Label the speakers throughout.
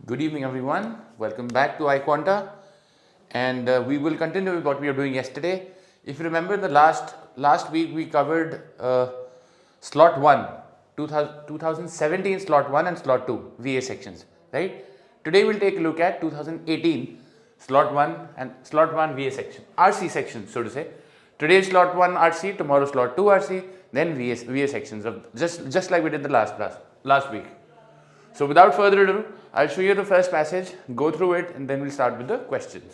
Speaker 1: Good evening, everyone. Welcome back to iQuanta, and we will continue with what we were doing yesterday. If you remember, in the last week we covered slot 1, 2017 slot 1 and slot 2 VA sections, right? Today we'll take a look at 2018 slot 1 and slot 1 VA section, RC section, so to say. Today slot 1 RC, tomorrow slot 2 RC, then VA sections of just like we did the last week. So without further ado, I'll show you the first passage, go through it, and then we'll start with the questions.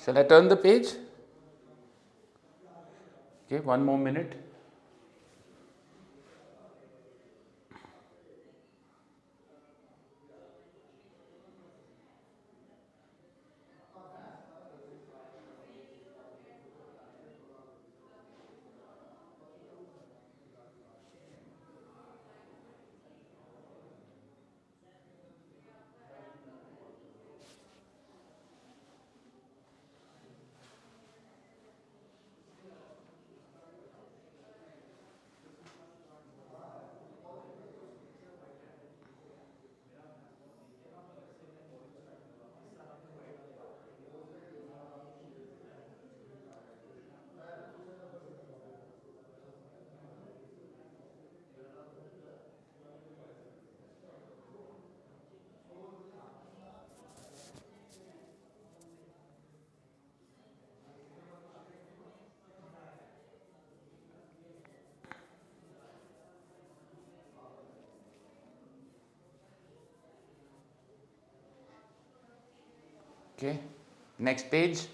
Speaker 1: Shall I turn the page? Okay, one more minute. Okay, next page.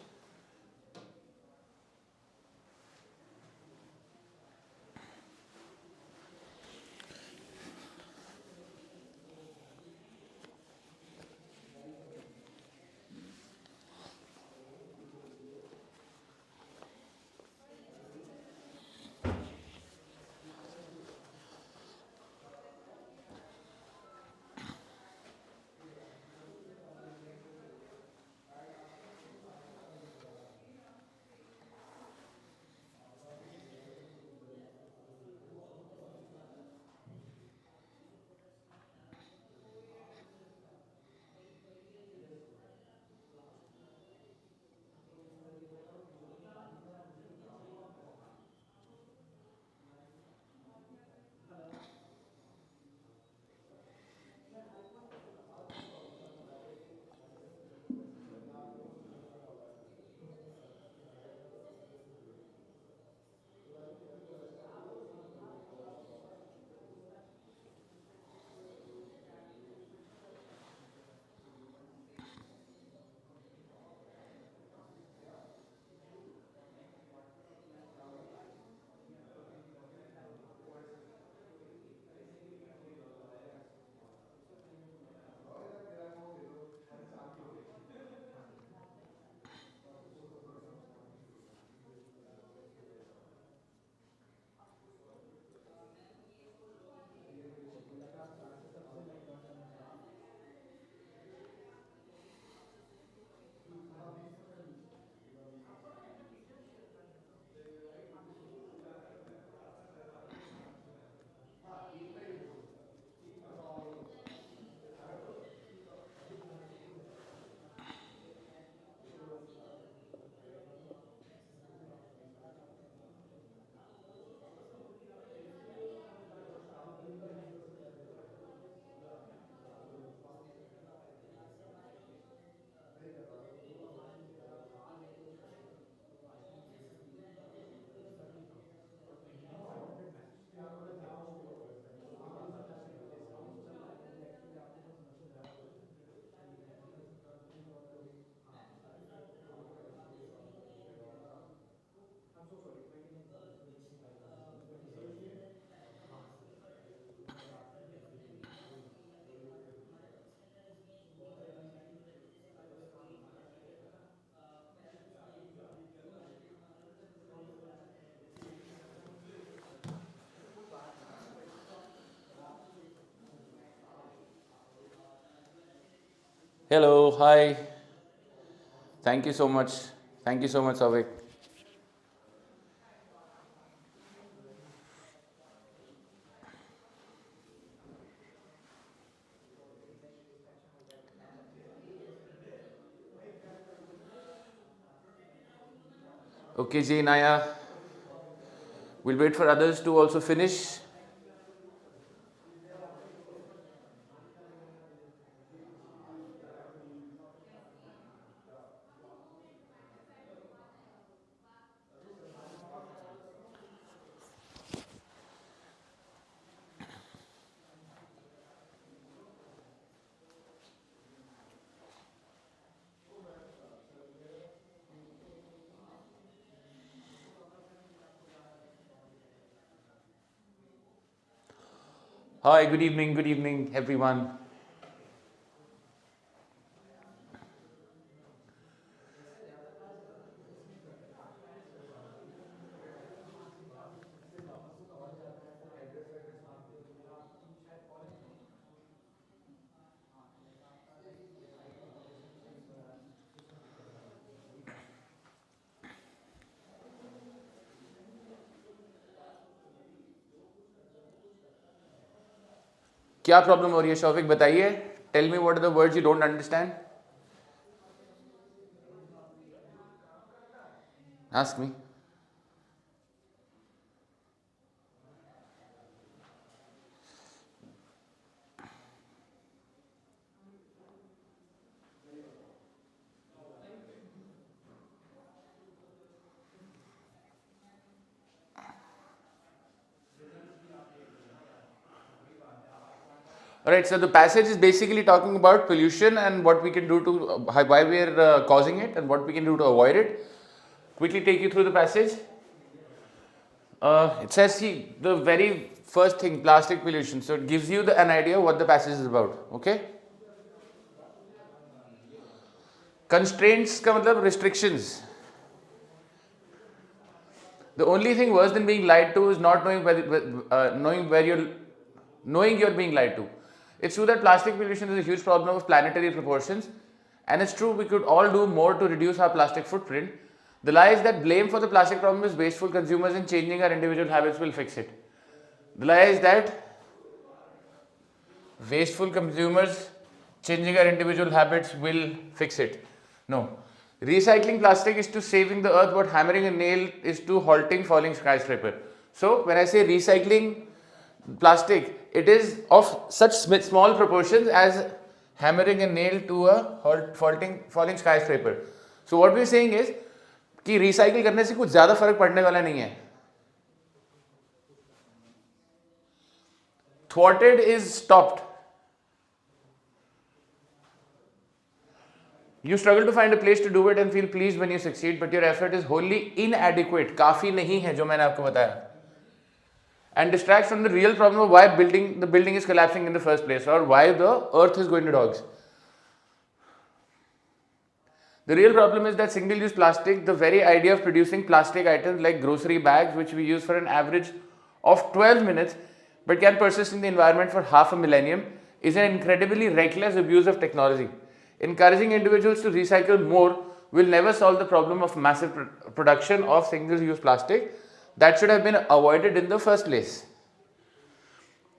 Speaker 1: Hello, hi. Thank you so much. Thank you so much, Savik. Okay, Ji, Naya. We'll wait for others to also finish. Hi, good evening, everyone. क्या problem हो रही है शौफिक बताइए. Tell me what are the words you don't understand. Ask me. Alright, so the passage is basically talking about pollution and what we can do to, why we are causing it and what we can do to avoid it. Quickly take you through the passage. It says, see, the very first thing, plastic pollution. So it gives you an idea what the passage is about. Okay. Constraints का मतलब restrictions. The only thing worse than being lied to is not knowing knowing you're being lied to. It's true that plastic pollution is a huge problem of planetary proportions, and it's true we could all do more to reduce our plastic footprint. The lie is that blame for the plastic problem is wasteful consumers and changing our individual habits will fix it. The lie is that wasteful consumers changing our individual habits will fix it. No. Recycling plastic is to saving the earth what hammering a nail is to halting falling skyscraper. So when I say recycling plastic, it is of such small proportions as hammering a nail to a falling skyscraper. So what we are saying is कि recycle करने से कुछ ज़्यादा फर्क पड़ने वाला नहीं है. Thwarted is stopped. You struggle to find a place to do it and feel pleased when you succeed, but your effort is wholly inadequate. काफी नहीं है जो मैंने आपको बताया. And distracts from the real problem of why the building is collapsing in the first place or why the earth is going to dogs. The real problem is that single-use plastic, the very idea of producing plastic items like grocery bags, which we use for an average of 12 minutes, but can persist in the environment for half a millennium, is an incredibly reckless abuse of technology. Encouraging individuals to recycle more will never solve the problem of massive production of single-use plastic that should have been avoided in the first place.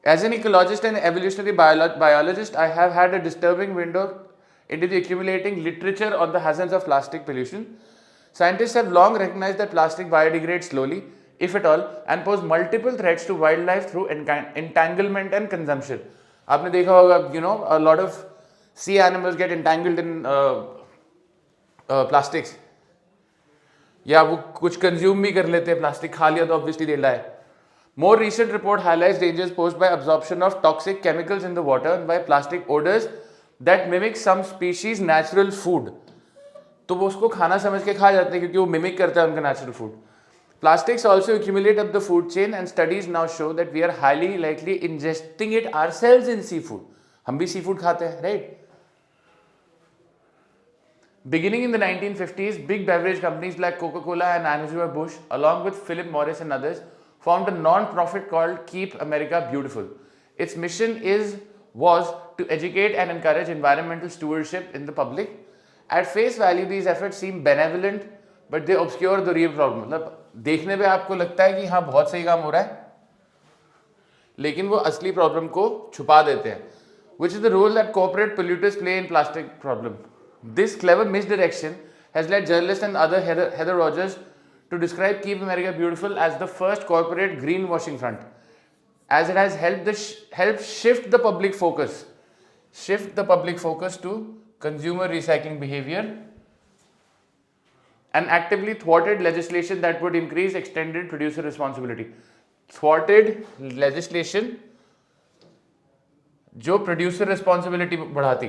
Speaker 1: As an ecologist and evolutionary biologist, I have had a disturbing window into the accumulating literature on the hazards of plastic pollution. Scientists have long recognized that plastic biodegrades slowly, if at all, and pose multiple threats to wildlife through entanglement and consumption. आपने देखा होगा, a lot of sea animals get entangled in plastics. या वो कुछ consume भी कर लेते हैं प्लास्टिक खा लिया तो ऑब्वियसली दे है. More recent report highlights dangers posed by absorption of toxic chemicals in the water and by plastic odors that mimic some species natural food. तो वो उसको खाना समझ के खा जाते हैं क्योंकि वो मिमिक करता है उनका natural food. Plastics also accumulate up the food chain and studies now show that we are highly likely ingesting it ourselves in seafood. हम भी seafood खाते हैं, right? Beginning in the 1950s, big beverage companies like Coca-Cola and Anheuser-Busch, along with Philip Morris and others, formed a non-profit called Keep America Beautiful. Its mission was to educate and encourage environmental stewardship in the public. At face value, these efforts seem benevolent, but they obscure the real problem. मतलब देखने पे आपको लगता है कि हाँ बहुत सही काम हो रहा है, लेकिन वो असली प्रॉब्लम को छुपा देते हैं. Which is the role that corporate polluters play in plastic problem. This clever misdirection has led journalists and other Heather Rogers to describe Keep America Beautiful as the first corporate greenwashing front, as it has helped shift the public focus to consumer recycling behavior and actively thwarted legislation that would increase extended producer responsibility. Thwarted legislation जो producer responsibility बढ़ाती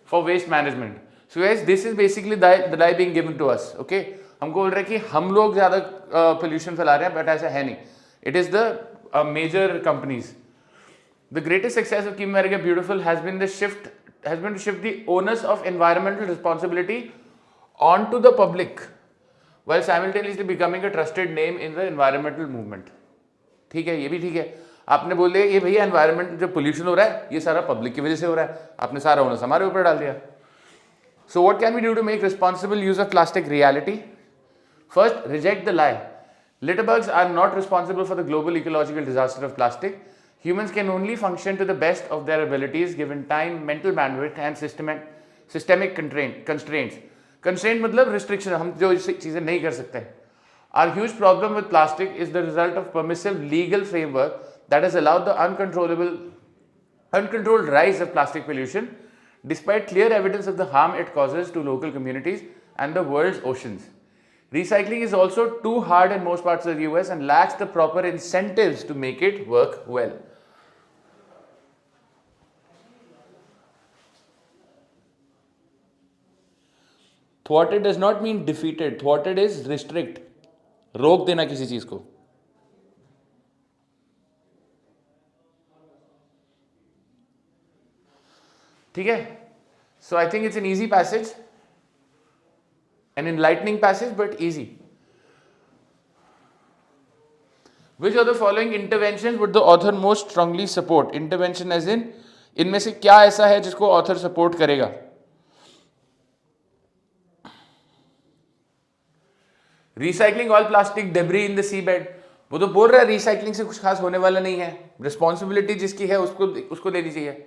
Speaker 1: for waste management. So guys this is basically the lie being given to us. Okay, हमको बोल रहे हैं कि हम लोग ज़्यादा पोल्यूशन फैला रहे हैं, बट ऐसा है नहीं. It is the major companies. The greatest success of keep America beautiful has been to shift the owners of environmental responsibility on to the public while simultaneously becoming a trusted name in the environmental movement. ठीक है, ये भी ठीक है. आपने बोल दिया ये भैया एनवायरमेंट जो पोल्यूशन हो रहा है ये सारा पब्लिक की वजह से हो रहा है, आपने सारा ओनर्स हमारे ऊपर डाल दिया. So what can we do to make responsible use of plastic reality? First, reject the lie. Litterbugs are not responsible for the global ecological disaster of plastic. Humans can only function to the best of their abilities given time, mental bandwidth and systemic constraints. Constraint मतलब restriction, हम जो चीज़ें नहीं कर सकते. Our huge problem with plastic is the result of permissive legal framework that has allowed the uncontrolled rise of plastic pollution, despite clear evidence of the harm it causes to local communities and the world's oceans. Recycling is also too hard in most parts of the US and lacks the proper incentives to make it work well. Thwarted does not mean defeated. Thwarted is restrict. रोक देना किसी चीज को. ठीक है. So I think it's an easy passage, an enlightening passage, but easy. Which of the following interventions would the author most strongly support? Intervention as in इनमें से क्या ऐसा है जिसको ऑथर सपोर्ट करेगा? Recycling all plastic debris in the sea bed. वो तो बोल रहा है रिसाइकलिंग से कुछ खास होने वाला नहीं है, रिस्पॉन्सिबिलिटी जिसकी है उसको लेनी चाहिए.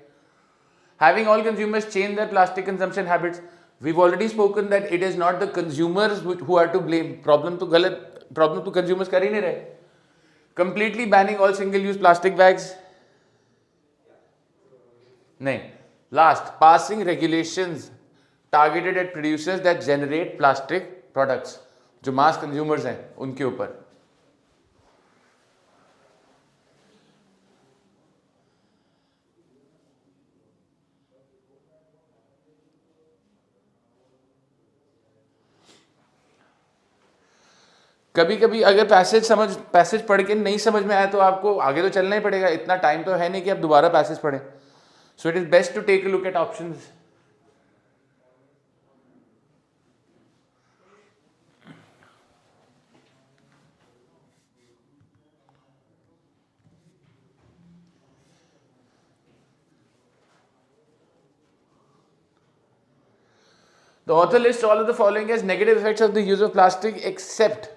Speaker 1: Having all consumers change their plastic consumption habits. We've already spoken that it is not the consumers who are to blame. Problem तो consumers कर ही नहीं रहे. Completely banning all single-use plastic bags. नहीं. Last, passing regulations targeted at producers that generate plastic products. जो mass consumers हैं उनके ऊपर. कभी कभी अगर पैसेज पढ़ के नहीं समझ में आया तो आपको आगे तो चलना ही पड़ेगा. इतना टाइम तो है नहीं कि आप दोबारा पैसेज पढ़ें. So it is best to take a look at options. The author lists all of the following as negative effects of the use of plastic except.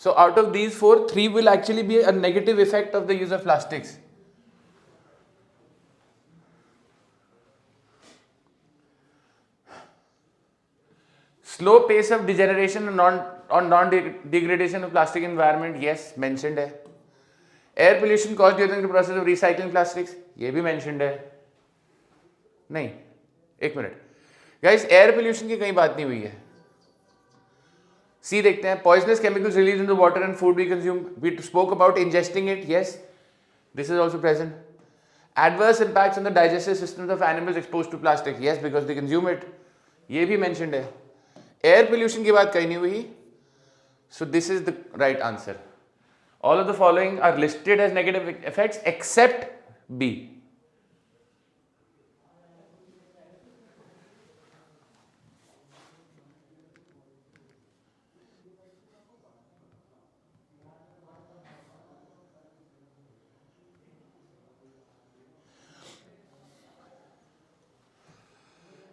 Speaker 1: So out of these four, 3 will actually be a negative effect of the use of plastics. Slow pace of degeneration and non-degradation of plastic environment, yes, mentioned है. Air pollution caused during the process of recycling plastics, ये भी mentioned है. नहीं, एक minute. Guys, air pollution की कहीं बात नहीं हुई है. सी देखते हैं. Poisonous chemicals release in the water and food we consume. We spoke about ingesting it. Yes, this is also present. Adverse impacts on the digestive systems of animals exposed to plastic. Yes, because they consume it. ये भी mentioned है. Air pollution की बात कहीं नहीं हुई. So this is the right answer. All of the following are listed as negative effects except B.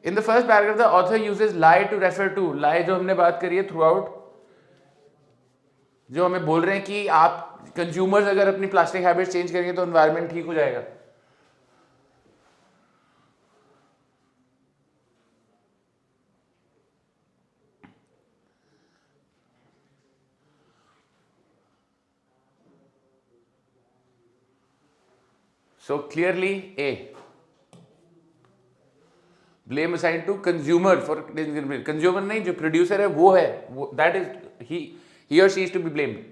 Speaker 1: In the first paragraph, the author uses lie to refer to. Lie जो हमने बात करी है throughout, जो हमें बोल रहे हैं कि आप कंज्यूमर्स अगर अपनी प्लास्टिक हैबिट्स चेंज करेंगे तो एनवायरनमेंट ठीक हो जाएगा. So clearly A. Blame assigned to consumer for consumer नहीं, जो producer है वो है, that is he or she is to be blamed.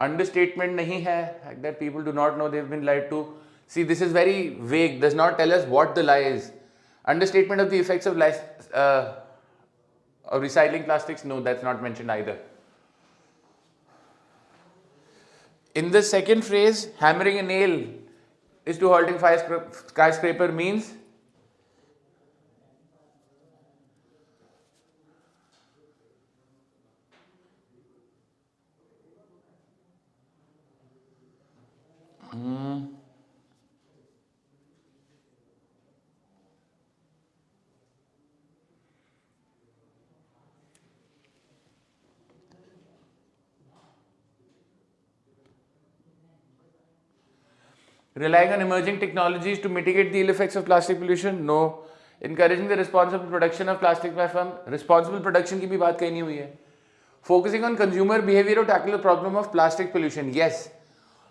Speaker 1: Understatement नहीं है that people do not know they've been lied to. See, this is very vague, does not tell us what the lie is. Understatement of the effects of recycling plastics, no, that's not mentioned either. In the second phrase, hammering a nail is to halting skyscraper means relying on emerging technologies to mitigate the ill effects of plastic pollution, no. Encouraging the responsible production of plastic by firm, responsible production की भी बात कहीं नहीं हुई है. Focusing on consumer behavior to tackle the problem of plastic pollution, yes.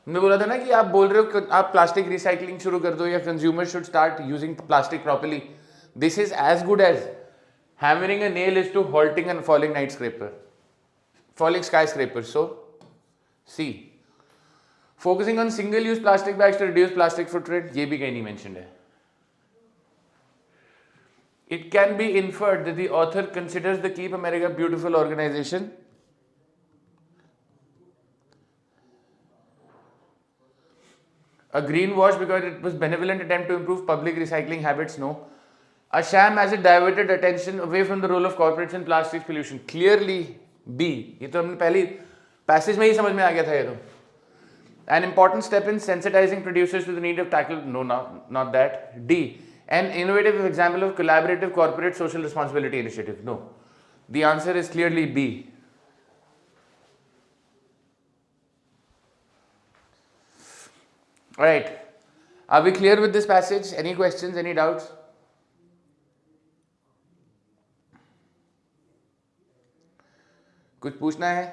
Speaker 1: हमने बोला था ना कि आप बोल रहे हो कि आप प्लास्टिक रिसाइकलिंग शुरू कर दो या consumer should start using plastic properly. This is as good as hammering a nail is to halting and falling skyscraper. So C. Focusing on single use plastic bags to reduce plastic footprint, ये भी कहीं नहीं mentioned है. It can be inferred that the author considers the Keep America Beautiful organization a greenwash because it was benevolent attempt to improve public recycling habits, no. A sham as it diverted attention away from the role of corporates in plastics pollution, clearly B. ये तो हमने पहली passage में ही समझ में आ गया था ये तो. An important step in sensitizing producers to the need of tackle, no, not that. D. An innovative example of collaborative corporate social responsibility initiative, no. The answer is clearly B. Alright, are we clear with this passage? Any questions, any doubts? कुछ पूछना है?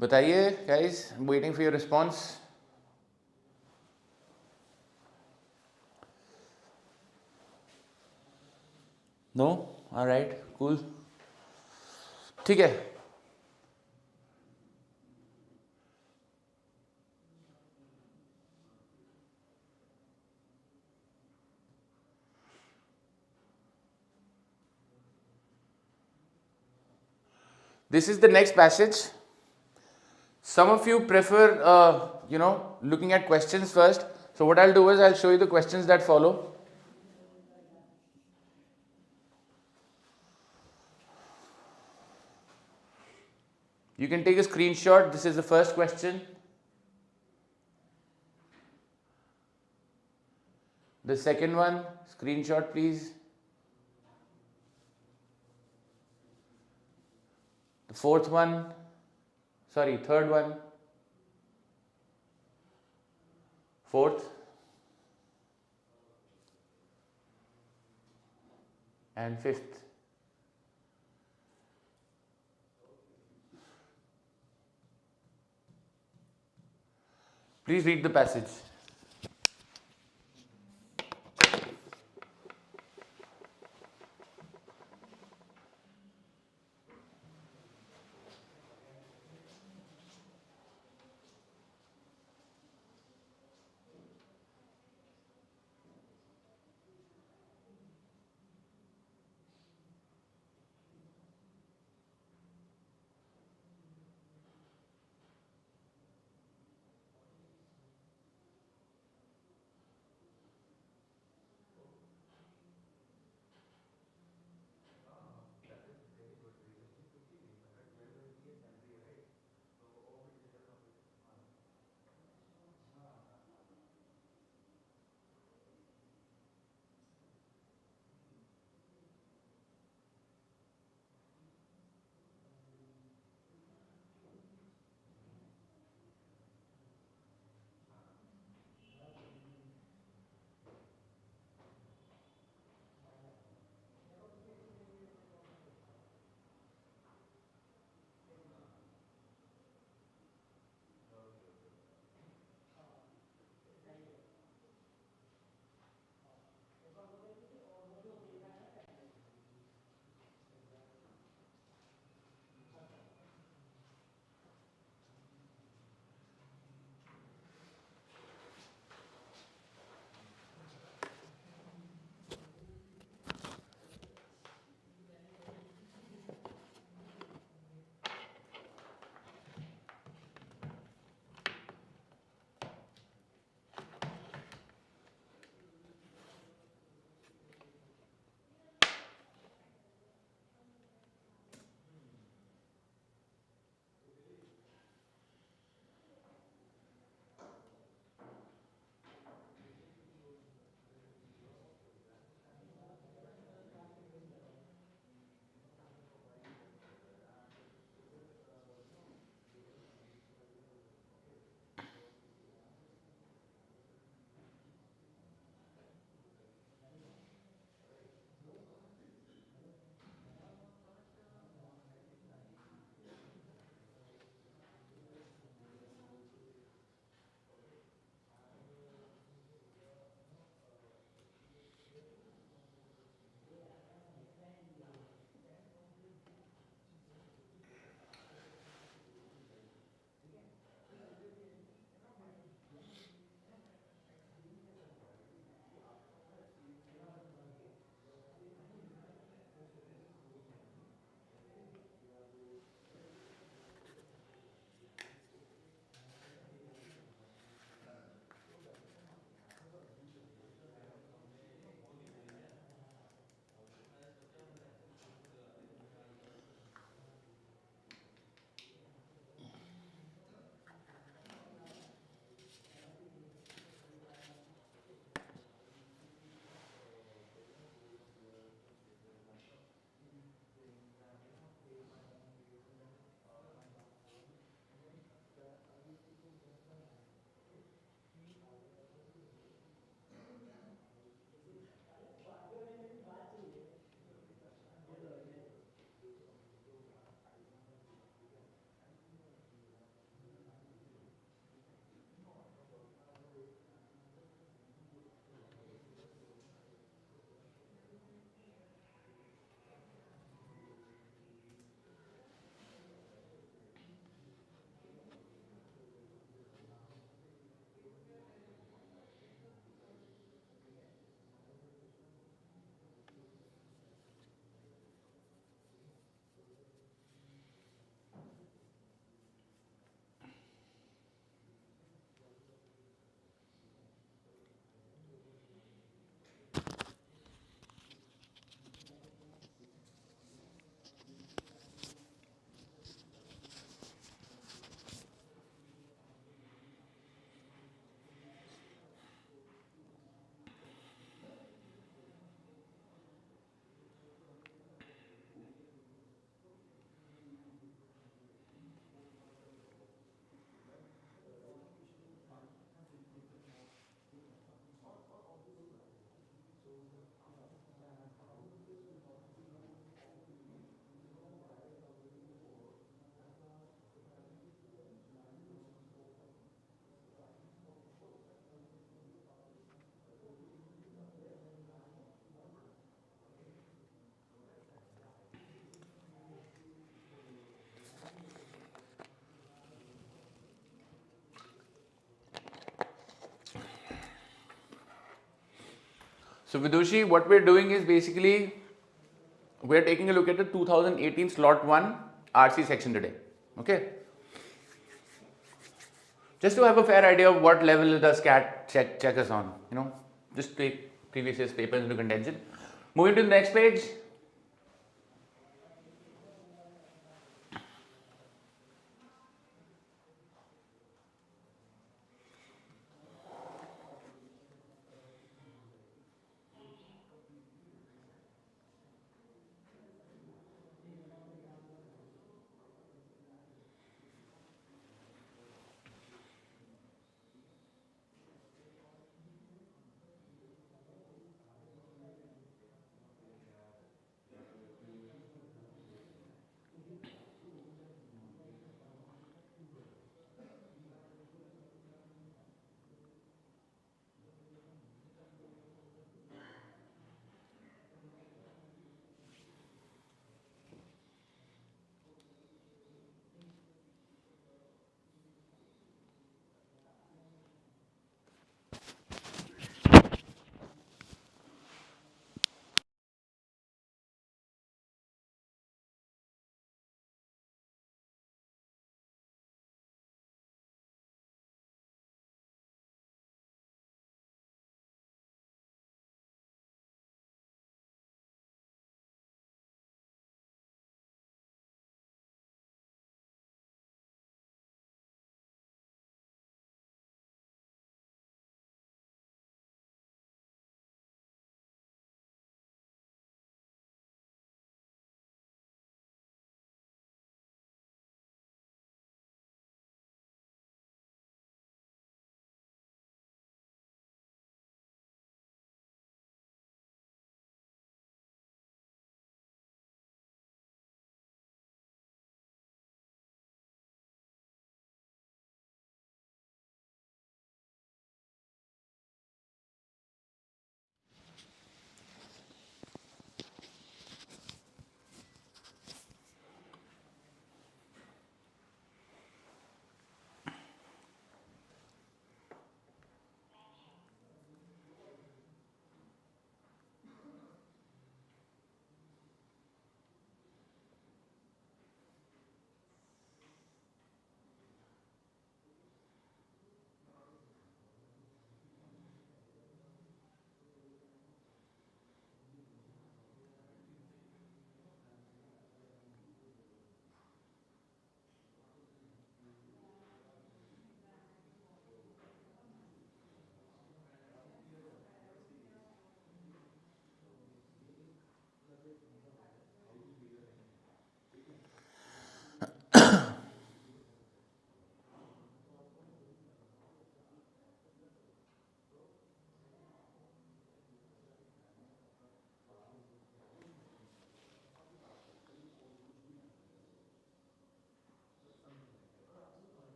Speaker 1: बताइए guys, I'm waiting for your response. No? Alright, cool. ठीक है. This is the next passage. Some of you prefer, looking at questions first. So what I'll do is I'll show you the questions that follow. You can take a screenshot. This is the first question. The second one, screenshot please. The third one. Fourth. And fifth. Please read the passage. So Vidushi, what we're doing is basically we're taking a look at the 2018 slot 1 RC section today. Okay. Just to have a fair idea of what level does CAT check us on, just take previous year's papers into contention. Moving to the next page.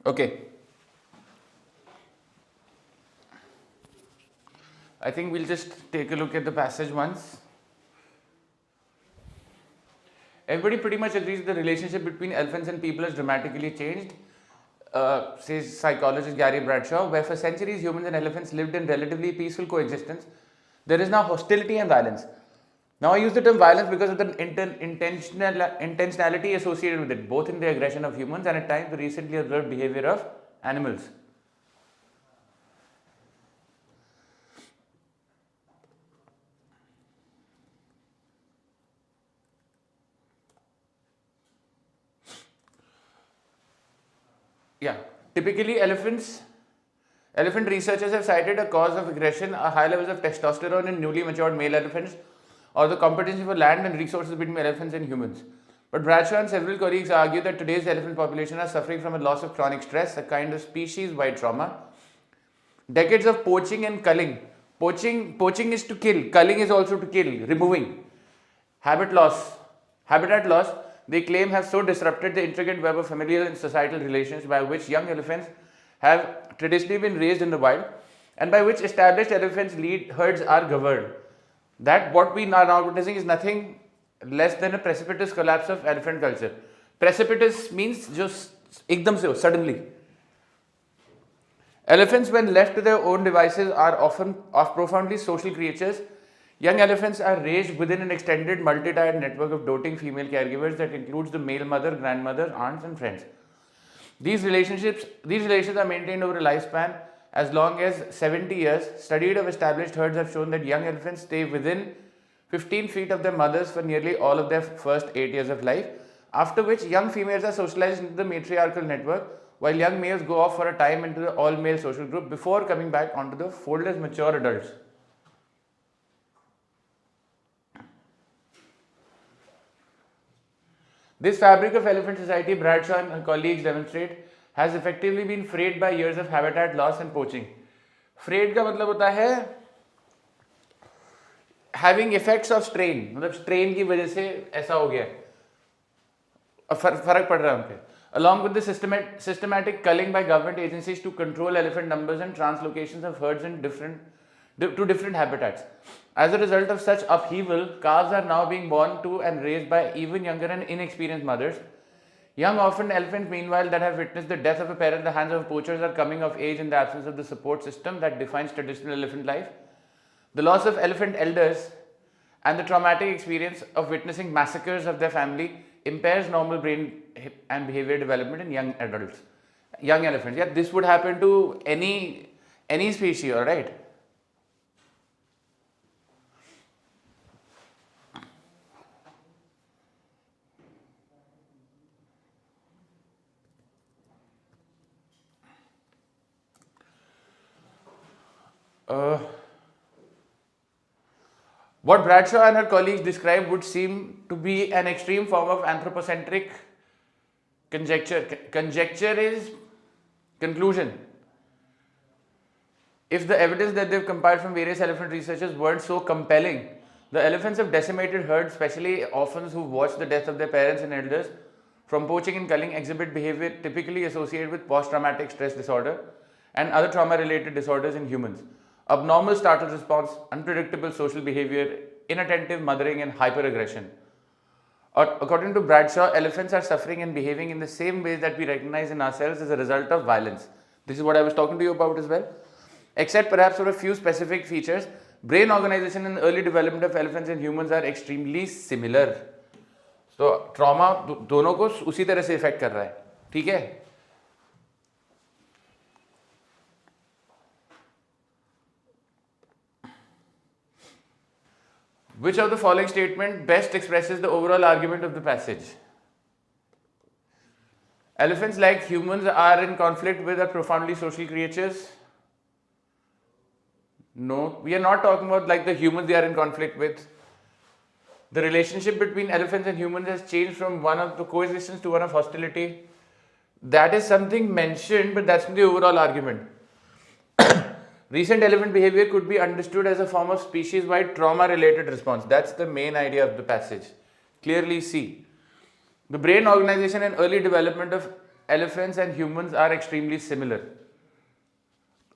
Speaker 1: Okay. I think we'll just take a look at the passage once. Everybody pretty much agrees the relationship between elephants and people has dramatically changed, says psychologist Gary Bradshaw, where for centuries humans and elephants lived in relatively peaceful coexistence. There is now hostility and violence. Now I use the term violence because of the intentionality associated with it, both in the aggression of humans and at times the recently observed behavior of animals. Yeah, typically elephants Elephant researchers have cited a cause of aggression, a high levels of testosterone in newly matured male elephants, or the competition for land and resources between elephants and humans. But Bradshaw and several colleagues argue that today's elephant population are suffering from a loss of chronic stress, a kind of species-wide trauma. Decades of poaching and culling. Poaching is to kill, culling is also to kill, removing. Habitat loss, they claim, have so disrupted the intricate web of familial and societal relations by which young elephants have traditionally been raised in the wild and by which established elephants lead herds are governed, that what we are now witnessing is nothing less than a precipitous collapse of elephant culture. Precipitous means just ekdam se ho, suddenly. Elephants, when left to their own devices, are often profoundly social creatures. Young elephants are raised within an extended multi-tiered network of doting female caregivers that includes the male mother, grandmother, aunts and friends. These relations are maintained over a lifespan as long as 70 years. Studies of established herds have shown that young elephants stay within 15 feet of their mothers for nearly all of their first 8 years of life, after which young females are socialized into the matriarchal network, while young males go off for a time into the all-male social group before coming back onto the fold as mature adults. This fabric of elephant society, Bradshaw and colleagues demonstrate, has effectively been frayed by years of habitat loss and poaching. Frayed का मतलब होता है having effects of strain, मतलब strain की वजह से ऐसा हो गया फर्क पड़ रहा है उनके. Along with the systematic culling by government agencies to control elephant numbers and translocations of herds in different habitats. As a result of such upheaval, calves are now being born to and raised by even younger and inexperienced mothers. Young orphaned elephants, meanwhile, that have witnessed the death of a parent at the hands of poachers are coming of age in the absence of the support system that defines traditional elephant life. The loss of elephant elders and the traumatic experience of witnessing massacres of their family impairs normal brain and behavior development in young adults, young elephants. Yeah, this would happen to any species, all right? What Bradshaw and her colleagues describe would seem to be an extreme form of anthropocentric conjecture. Conjecture is conclusion. If the evidence that they've compiled from various elephant researchers weren't so compelling, the elephants of decimated herds, especially orphans who watched the death of their parents and elders from poaching and culling, exhibit behavior typically associated with post-traumatic stress disorder and other trauma-related disorders in humans. Abnormal startle response, unpredictable social behavior, inattentive mothering and hyperaggression. According to Bradshaw, elephants are suffering and behaving in the same ways that we recognize in ourselves as a result of violence. This is what I was talking to you about as well. Except perhaps for a few specific features, brain organization and early development of elephants and humans are extremely similar. So trauma दोनों को उसी तरह से effect कर रहा है, ठीक है? Which of the following statement best expresses the overall argument of the passage? Elephants, like humans, are in conflict with are profoundly social creatures. No, we are not talking about like the humans they are in conflict with. The relationship between elephants and humans has changed from one of the coexistence to one of hostility. That is something mentioned, but that's the overall argument. Recent elephant behavior could be understood as a form of species-wide trauma-related response. That's the main idea of the passage. Clearly see. The brain organization and early development of elephants and humans are extremely similar.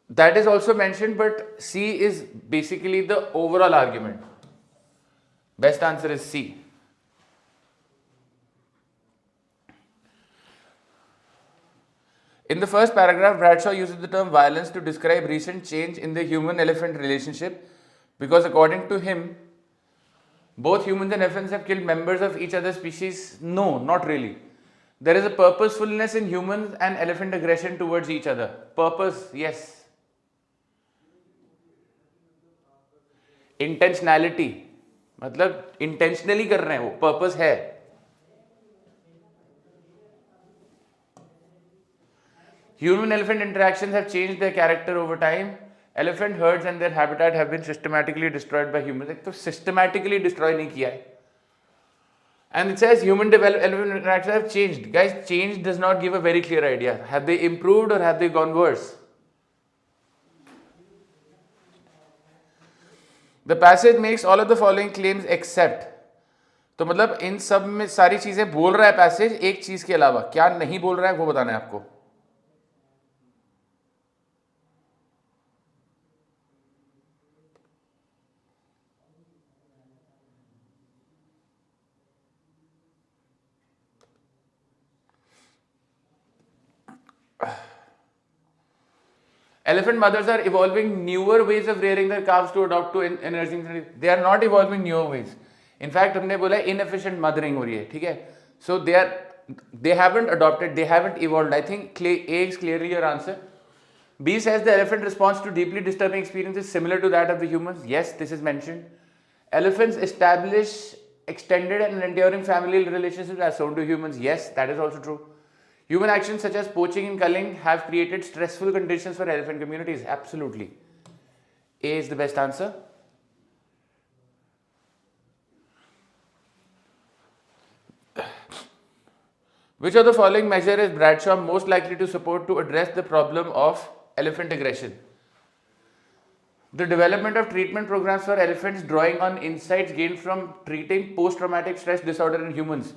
Speaker 1: That is also mentioned, but C is basically the overall argument. Best answer is C. In the first paragraph, Bradshaw uses the term violence to describe recent change in the human-elephant relationship because according to him, both humans and elephants have killed members of each other's species. No, not really. There is a purposefulness in humans and elephant aggression towards each other. Purpose, yes. Intentionality, मतलब intentionally कर रहे हैं वो, purpose है. Human-elephant interactions have changed their character over time. Elephant herds and their habitat have been systematically destroyed by humans. तो systematically destroy नहीं किया है. And it says human-elephant interactions have changed. Guys, change does not give a very clear idea. Have they improved or have they gone worse? The passage makes all of the following claims except. तो मतलब इन सब में सारी चीजें बोल रहा है passage, एक चीज के अलावा क्या नहीं बोल रहा है वो बताना है आपको. Elephant mothers are evolving newer ways of rearing their calves to adopt to energy. They are not evolving newer ways. In fact, हमने बोला inefficient mothering हो रही है, ठीक है? So they haven't adopted, they haven't evolved. I think A is clearly your answer. B says the elephant response to deeply disturbing experiences similar to that of the humans. Yes, this is mentioned. Elephants establish extended and enduring family relationships as shown to humans. Yes, that is also true. Human actions such as poaching and culling have created stressful conditions for elephant communities. Absolutely. A is the best answer. Which of the following measure is Bradshaw most likely to support to address the problem of elephant aggression? The development of treatment programs for elephants drawing on insights gained from treating post-traumatic stress disorder in humans.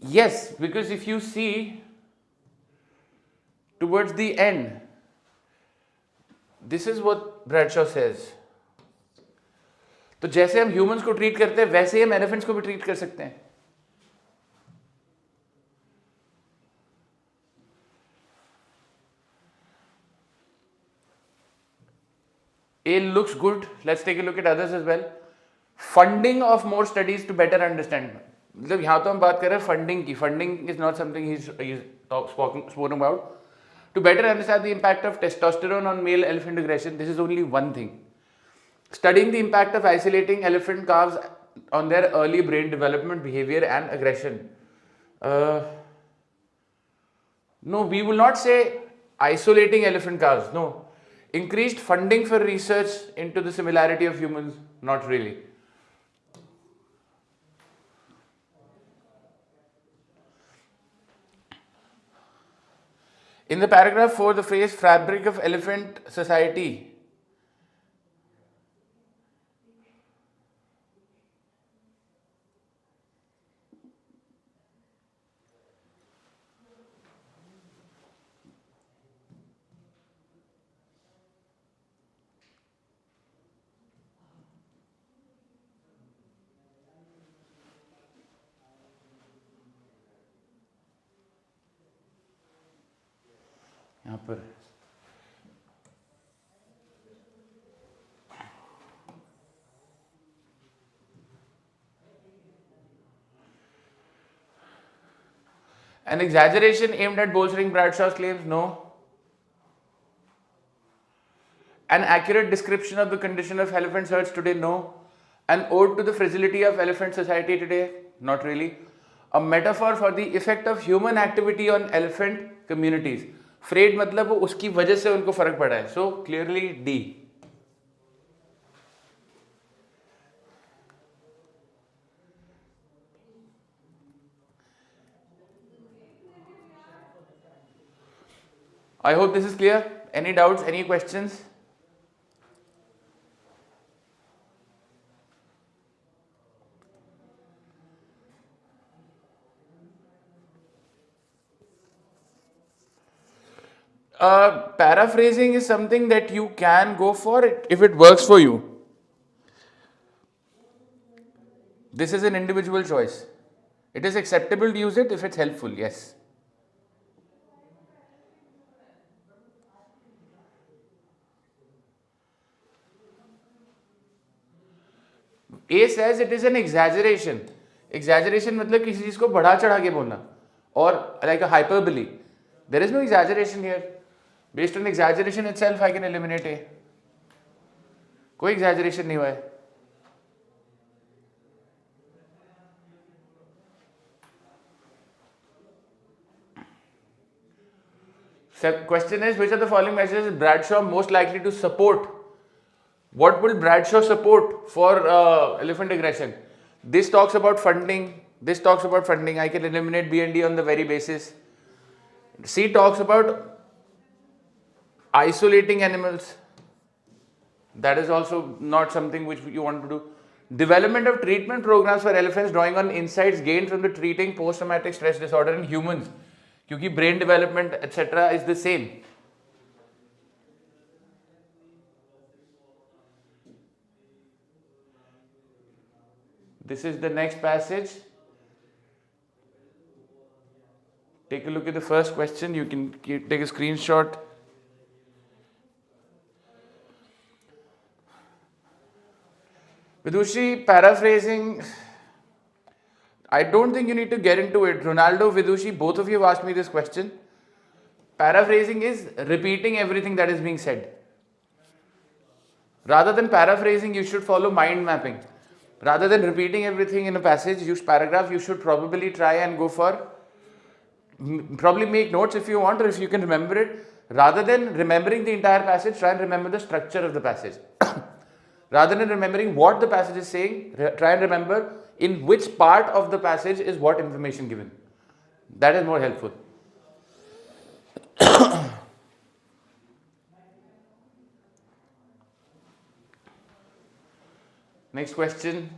Speaker 1: Yes, because if you see towards the end, this is what Bradshaw says. तो जैसे हम humans को treat करते हैं वैसे ही हम elephants को भी treat कर सकते हैं. A looks good. Let's take a look at others as well. Funding of more studies to better understand. मतलब यहाँ तो हम बात कर रहे हैं funding की. Funding is not something he's spoken about. To better understand the impact of testosterone on male elephant aggression, this is only one thing. Studying the impact of isolating elephant calves on their early brain development, behavior and aggression. No, we will not say isolating elephant calves. No. Increased funding for research into the similarity of humans? Not really. In the paragraph 4, the phrase fabric of elephant society. यहाँ पर an exaggeration aimed at bolstering Bradshaw's claims? No. An accurate description of the condition of elephant herds today? No. An ode to the fragility of elephant society today? Not really. A metaphor for the effect of human activity on elephant communities. फ्रेड मतलब उसकी वजह से उनको फर्क पड़ा है. So clearly D. I hope this is clear. Any doubts, any questions? Paraphrasing is something that you can go for it if it works for you. This is an individual choice. It is acceptable to use it if it's helpful, yes. A says it is an exaggeration. Exaggeration मतलब किसी चीज को बढ़ा चढ़ा के बोलना, or like a hyperbole. There is no exaggeration here. Based on exaggeration itself, I can eliminate A. कोई exaggeration नहीं हुआ है. Question is, which of the following measures is Bradshaw most likely to support? What will Bradshaw support for elephant aggression? This talks about funding. This talks about funding. I can eliminate BND on the very basis. C talks about isolating animals. That is also not something which you want to do. Development of treatment programs for elephants drawing on insights gained from the treating post-traumatic stress disorder in humans. Because brain development etc. is the same. This is the next passage. Take a look at the first question. You can take a screenshot. Vidushi, paraphrasing, I don't think you need to get into it. Ronaldo, Vidushi, both of you have asked me this question. Paraphrasing is repeating everything that is being said. Rather than paraphrasing, you should follow mind mapping. Rather than repeating everything in a passage, use paragraph, you should probably try and go for, probably make notes if you want, or if you can remember it. Rather than remembering the entire passage, try and remember the structure of the passage. Rather than remembering what the passage is saying, try and remember in which part of the passage is what information given. That is more helpful. Next question.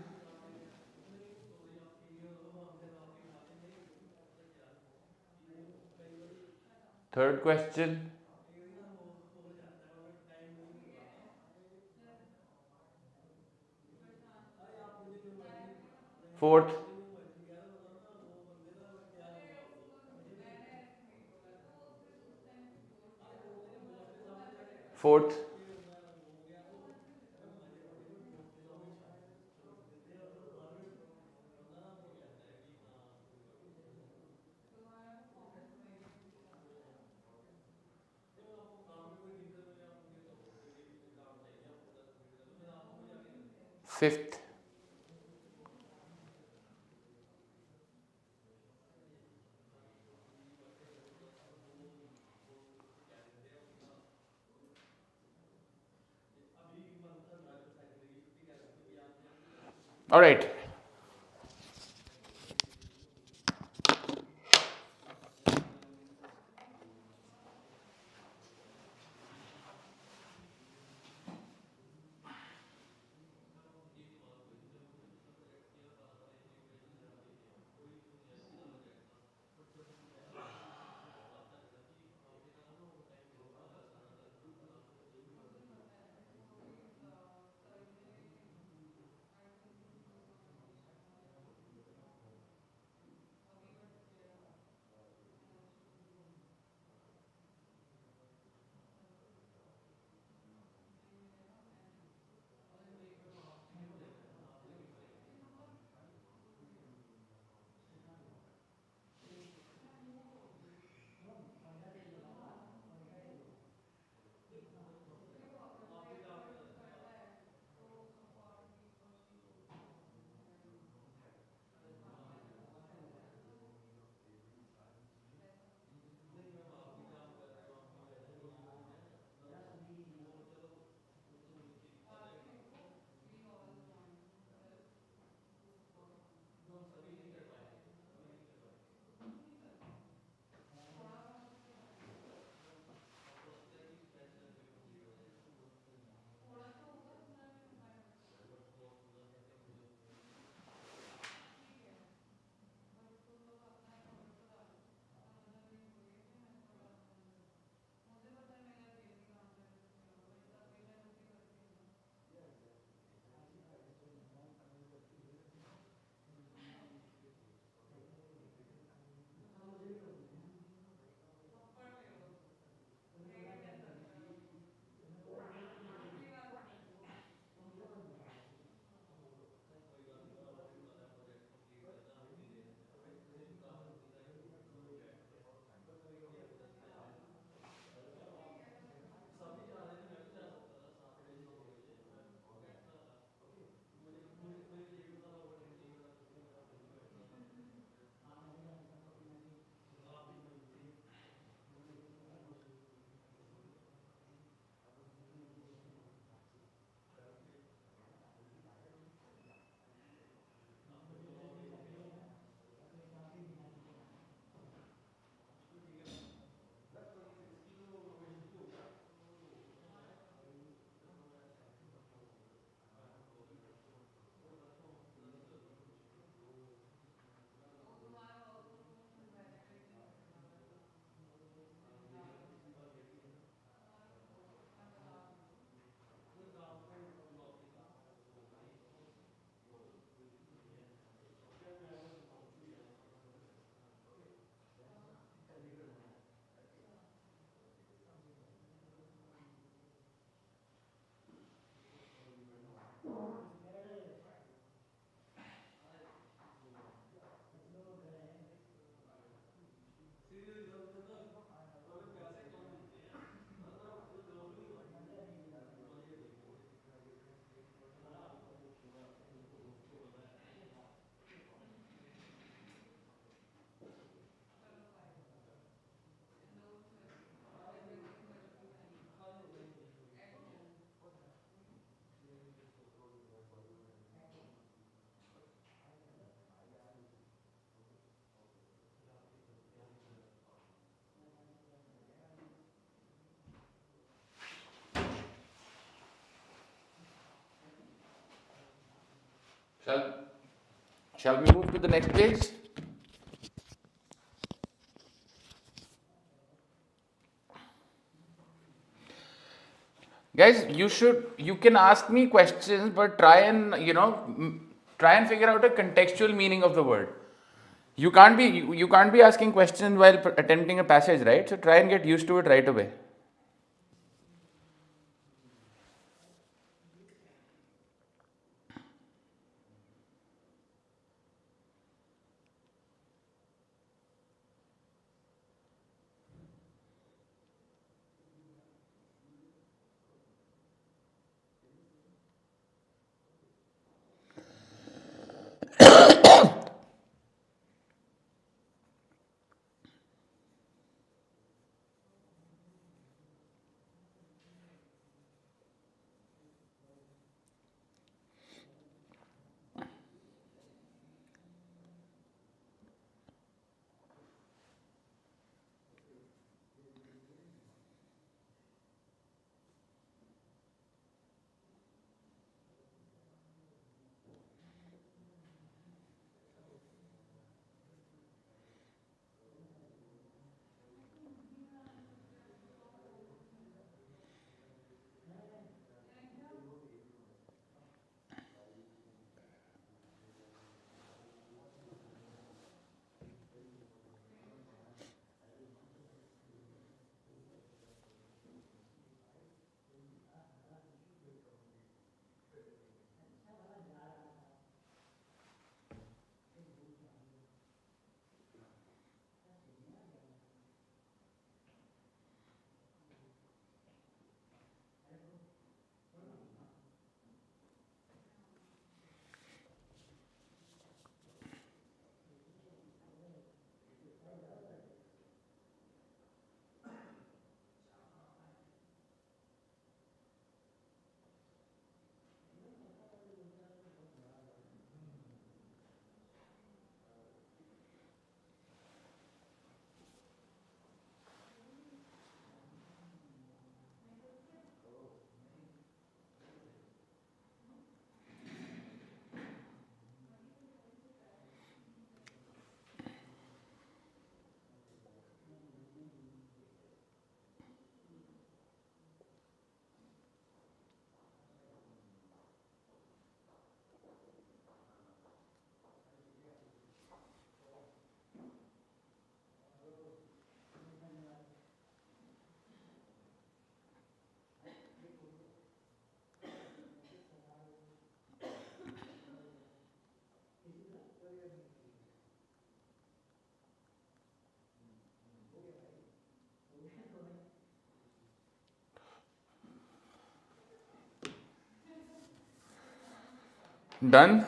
Speaker 1: Third question. Fourth. Fourth. Fifth. All right. Shall, shall we move to the next page? Guys, you can ask me questions, but try and, try and figure out a contextual meaning of the word. You can't be asking questions while attempting a passage, right? So try and get used to it right away. Done?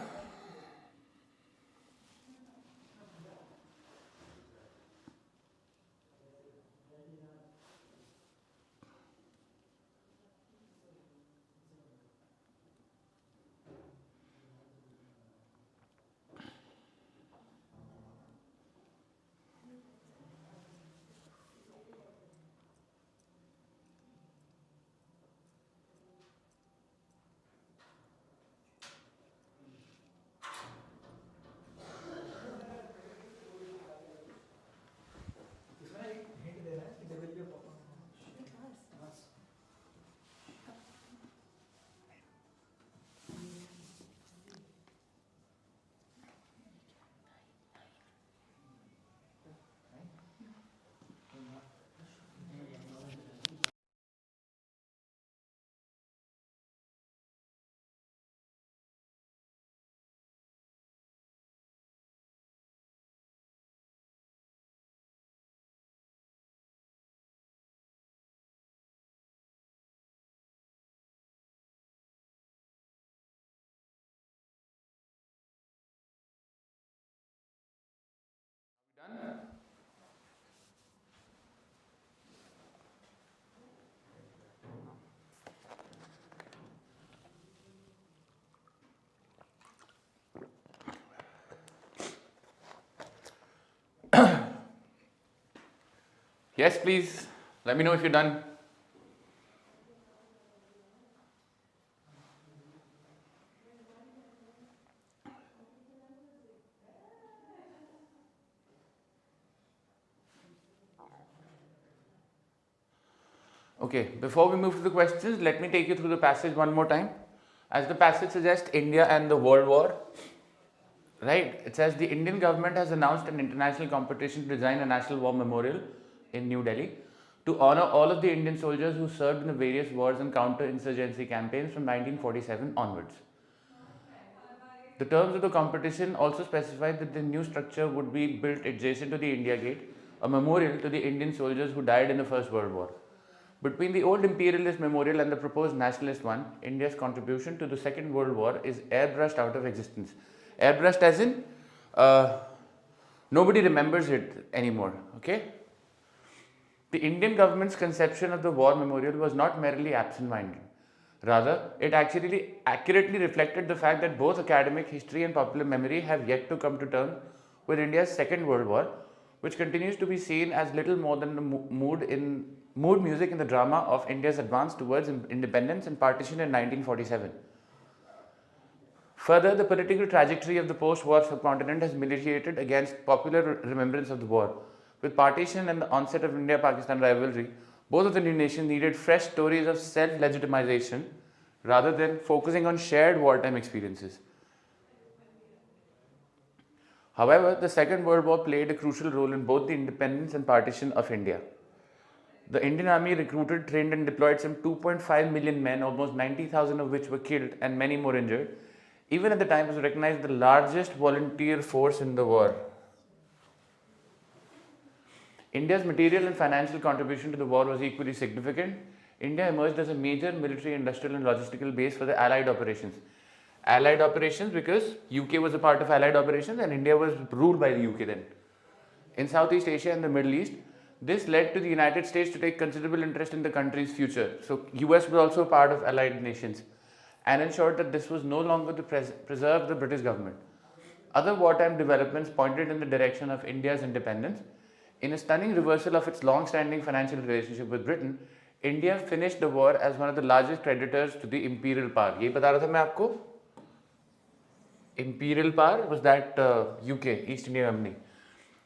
Speaker 1: Yes, please. Let me know if you're done. Okay, before we move to the questions, let me take you through the passage one more time. As the passage suggests, India and the World War, right? It says the Indian government has announced an international competition to design a national war memorial in New Delhi to honor all of the Indian soldiers who served in the various wars and counter-insurgency campaigns from 1947 onwards. The terms of the competition also specified that the new structure would be built adjacent to the India Gate, a memorial to the Indian soldiers who died in the First World War. Between the old imperialist memorial and the proposed nationalist one, India's contribution to the Second World War is airbrushed out of existence. Airbrushed as in nobody remembers it anymore. Okay? The Indian government's conception of the war memorial was not merely absent-minded. Rather, it actually accurately reflected the fact that both academic history and popular memory have yet to come to terms with India's Second World War, which continues to be seen as little more than the mood music in the drama of India's advance towards independence and partition in 1947. Further, the political trajectory of the post-war subcontinent has militated against popular remembrance of the war. With partition and the onset of India-Pakistan rivalry, both of the new nations needed fresh stories of self-legitimization rather than focusing on shared wartime experiences. However, the Second World War played a crucial role in both the independence and partition of India. The Indian Army recruited, trained and deployed some 2.5 million men, almost 90,000 of which were killed and many more injured. Even at the time, it was recognized the largest volunteer force in the war. India's material and financial contribution to the war was equally significant. India emerged as a major military, industrial and logistical base for the Allied operations. Allied operations because UK was a part of Allied operations and India was ruled by the UK then. In Southeast Asia and the Middle East, this led to the United States to take considerable interest in the country's future. So US was also a part of Allied nations and ensured that this was no longer to preserve the British government. Other wartime developments pointed in the direction of India's independence. In a stunning reversal of its long-standing financial relationship with Britain, India finished the war as one of the largest creditors to the imperial power. यही बता रहा था मैं आपको. Imperial power was that UK, East India Company.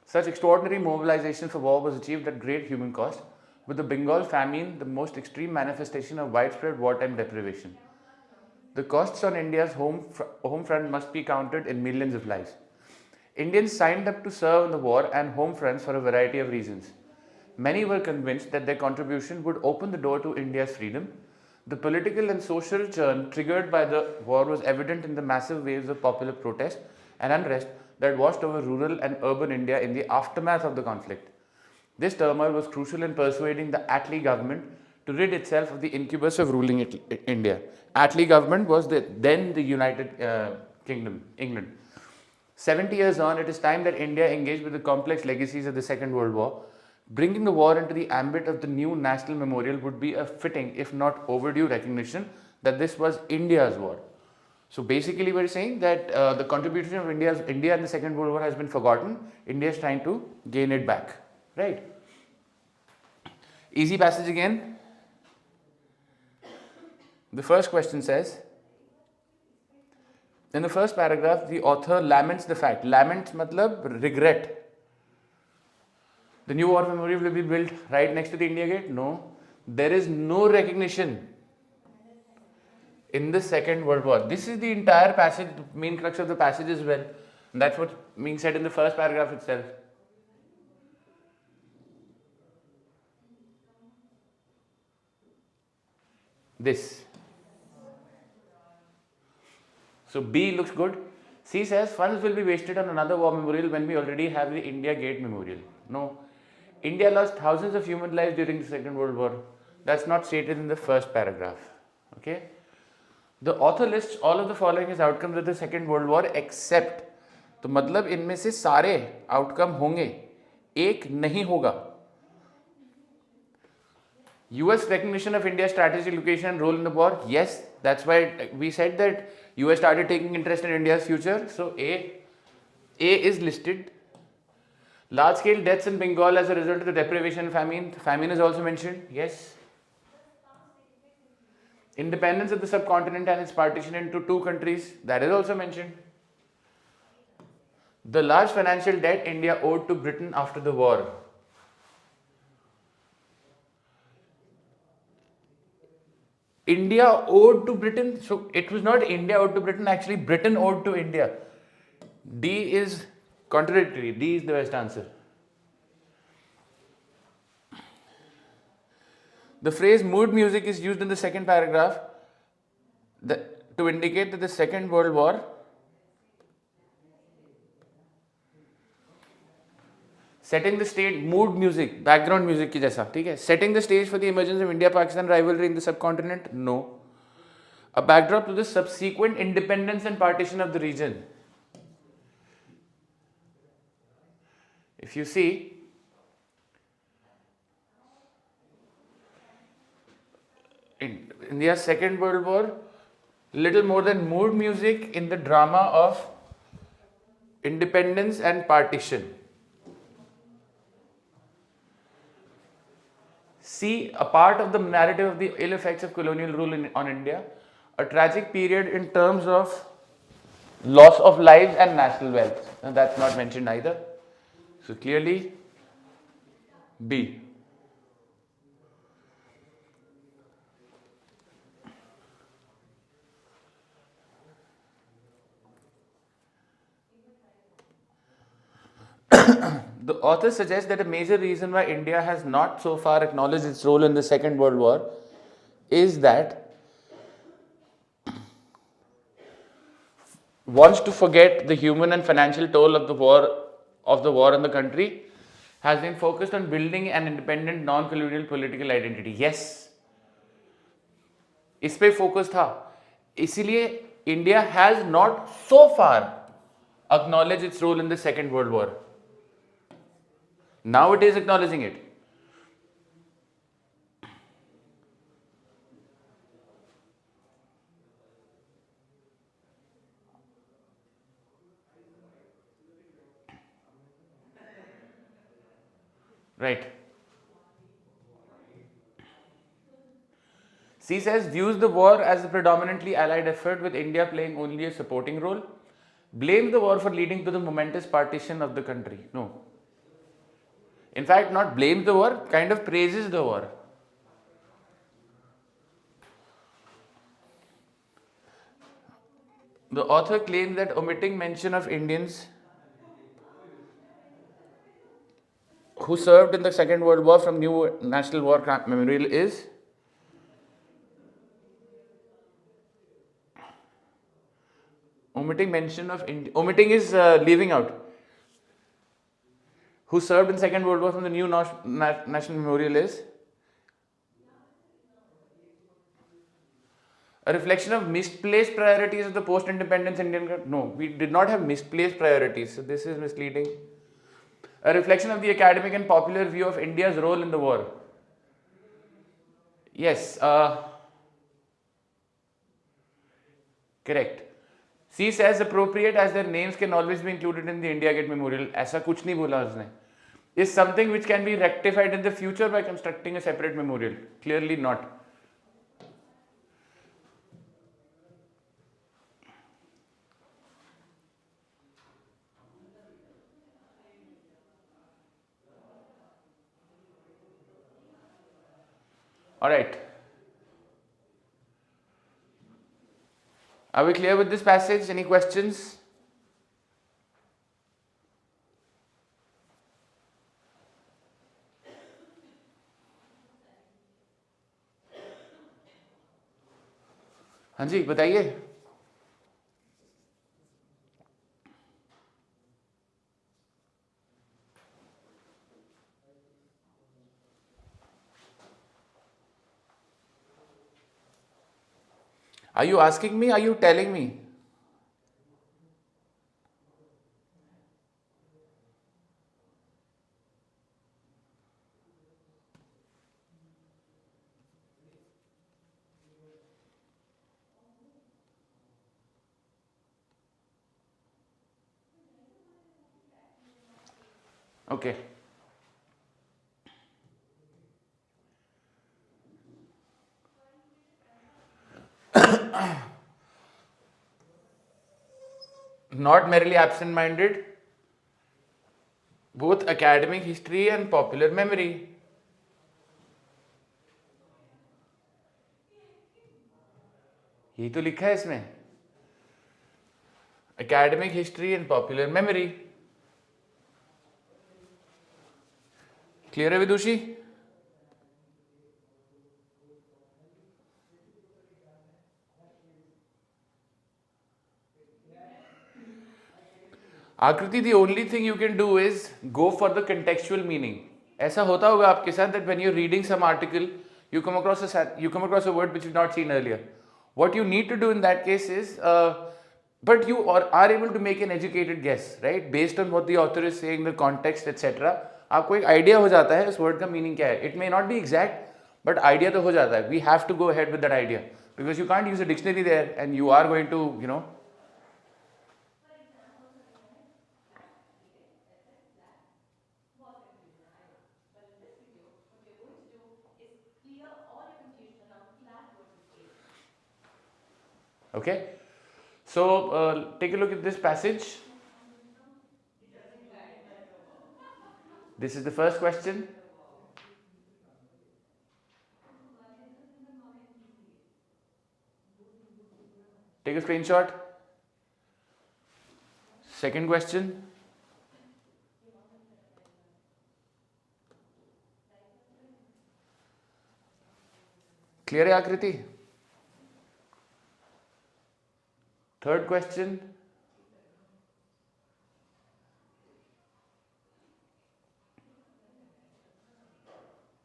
Speaker 1: Such extraordinary mobilization for war was achieved at great human cost, with the Bengal famine the most extreme manifestation of widespread wartime deprivation. The costs on India's home front must be counted in millions of lives. Indians signed up to serve in the war and home fronts for a variety of reasons. Many were convinced that their contribution would open the door to India's freedom. The political and social churn triggered by the war was evident in the massive waves of popular protest and unrest that washed over rural and urban India in the aftermath of the conflict. This turmoil was crucial in persuading the Attlee government to rid itself of the incubus of ruling India. Attlee government was then the United Kingdom, England. 70 years on, it is time that India engaged with the complex legacies of the Second World War. Bringing the war into the ambit of the new national memorial would be a fitting, if not overdue, recognition that this was India's war. So basically, we're saying that the contribution of India in the Second World War has been forgotten. India is trying to gain it back, right? Easy passage again. The first question says, in the first paragraph, the author laments the fact. Laments matlab regret. The new war memorial will be built right next to the India Gate? No. There is no recognition in the Second World War. This is the entire passage, the main crux of the passage as well. And that's what's being said in the first paragraph itself. This. So B looks good. C says funds will be wasted on another war memorial when we already have the India Gate Memorial. No. India lost thousands of human lives during the Second World War. That's not stated in the first paragraph. Okay. The author lists all of the following as outcomes of the Second World War except. तो मतलब इनमें से सारे outcome होंगे, एक नहीं होगा. US recognition of India's strategic location and role in the war. Yes, that's why we said that US started taking interest in India's future. So A is listed. Large scale deaths in Bengal as a result of the deprivation and famine. Famine is also mentioned. Yes. Independence of the subcontinent and its partition into two countries. That is also mentioned. The large financial debt India owed to Britain after the war. India owed to Britain. So it was not India owed to Britain, actually Britain owed to India. D is contradictory. D is the best answer. The phrase mood music is used in the second paragraph to indicate that the Second World War setting the stage, mood music, background music की जैसा, ठीक है? Setting the stage for the emergence of India-Pakistan rivalry in the subcontinent? No. A backdrop to the subsequent independence and partition of the region. If you see, in India's Second World War, little more than mood music in the drama of independence and partition. See, a part of the narrative of the ill effects of colonial rule on India, a tragic period in terms of loss of lives and national wealth. And that's not mentioned either. So clearly, B. The author suggests that a major reason why India has not so far acknowledged its role in the Second World War is that wants to forget the human and financial toll of the war on the country has been focused on building an independent non-colonial political identity. Yes, इस पे focus था, इसीलिए India has not so far acknowledged its role in the Second World War. Now it is acknowledging it. Right. C says views the war as a predominantly allied effort with India playing only a supporting role. Blames the war for leading to the momentous partition of the country. No. In fact, not blames the war, kind of praises the war. The author claims that omitting mention of Indians who served in the Second World War from new National War Memorial is omitting mention of omitting is leaving out. Who served in Second World War from the new National Memorial is a reflection of misplaced priorities of the post-independence Indian government. No, we did not have misplaced priorities, so this is misleading. A reflection of the academic and popular view of India's role in the war. Yes, correct. C says appropriate as their names can always be included in the India Gate Memorial. ऐसा कुछ नहीं बोला उसने. Is something which can be rectified in the future by constructing a separate memorial. Clearly not. All right. Are we clear with this passage? Any questions? हाँ जी बताइए. Are you asking me? Are you telling me? Okay. Not merely absent-minded, both academic history and popular memory. यही तो लिखा है इसमें, academic history and popular memory. Clear है विदुषी? आकृति, the only thing you can do is go for the contextual meaning. ऐसा होता होगा आपके साथ that when you're reading some article, you come across a word which you've not seen earlier. What you need to do in that case is, but you are able to make an educated guess, right? Based on what the author is saying, the context, etc. आपको एक idea हो जाता है उस word का meaning क्या है. It may not be exact, but idea तो हो जाता है. We have to go ahead with that idea because you can't use a dictionary there, and you are going to, Okay, so take a look at this passage. This is the first question. Take a screenshot. Second question. Clear है आकृति? Third question.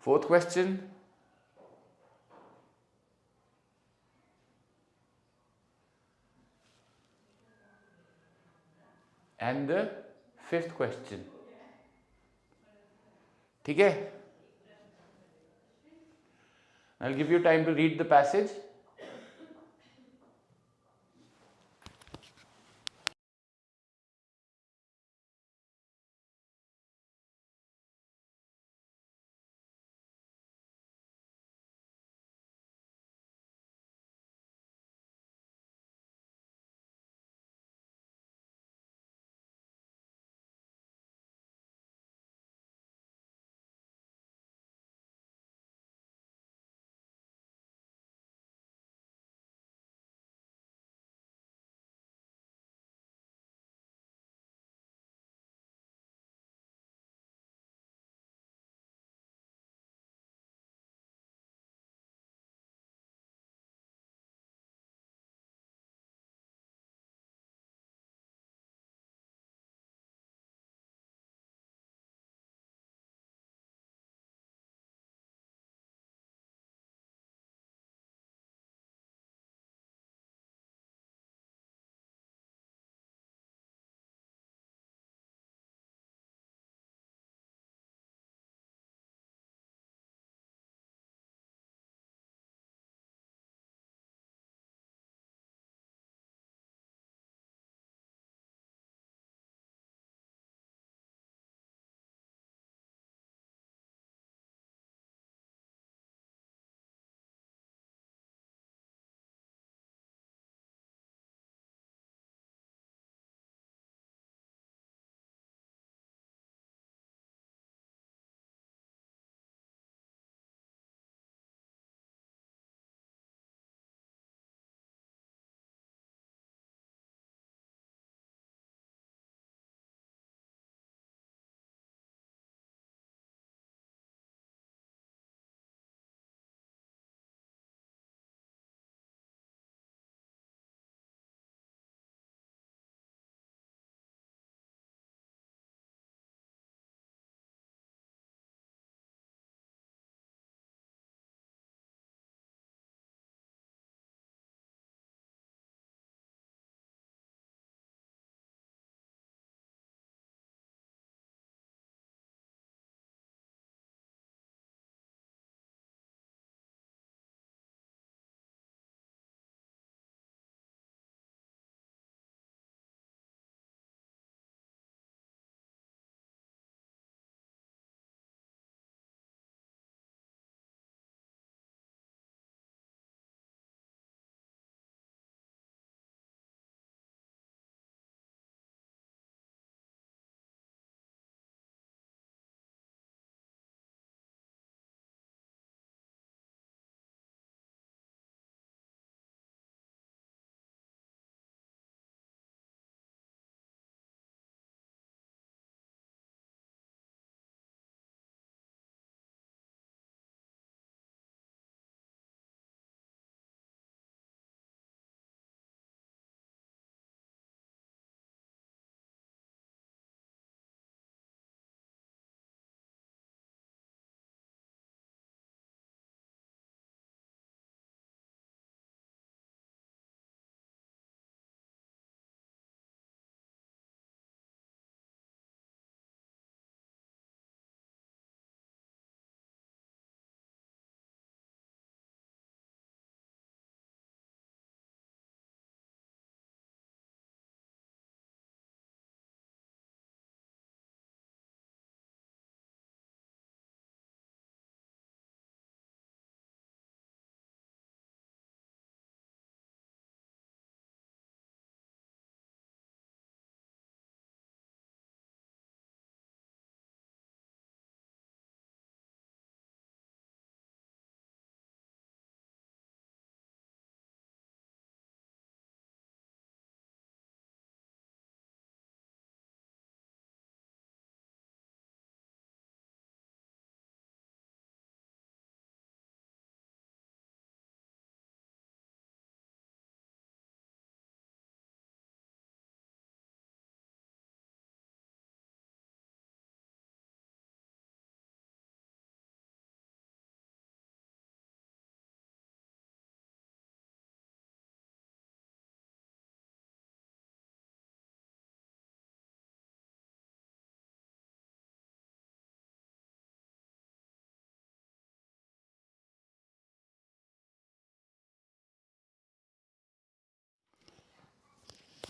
Speaker 1: Fourth question. And the fifth question. ठीक है? I'll give you time to read the passage.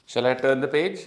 Speaker 1: Shall I turn the page?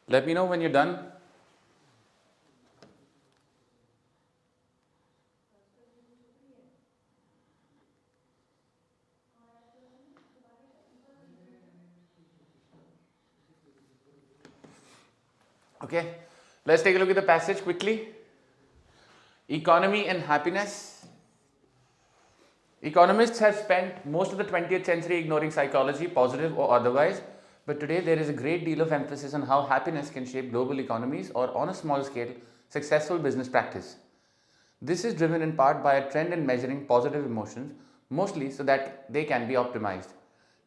Speaker 1: Let me know when you're done. Okay, let's take a look at the passage quickly. Economy and happiness. Economists have spent most of the 20th century ignoring psychology, positive or otherwise, but today there is a great deal of emphasis on how happiness can shape global economies or, on a small scale, successful business practice. This is driven in part by a trend in measuring positive emotions, mostly so that they can be optimized.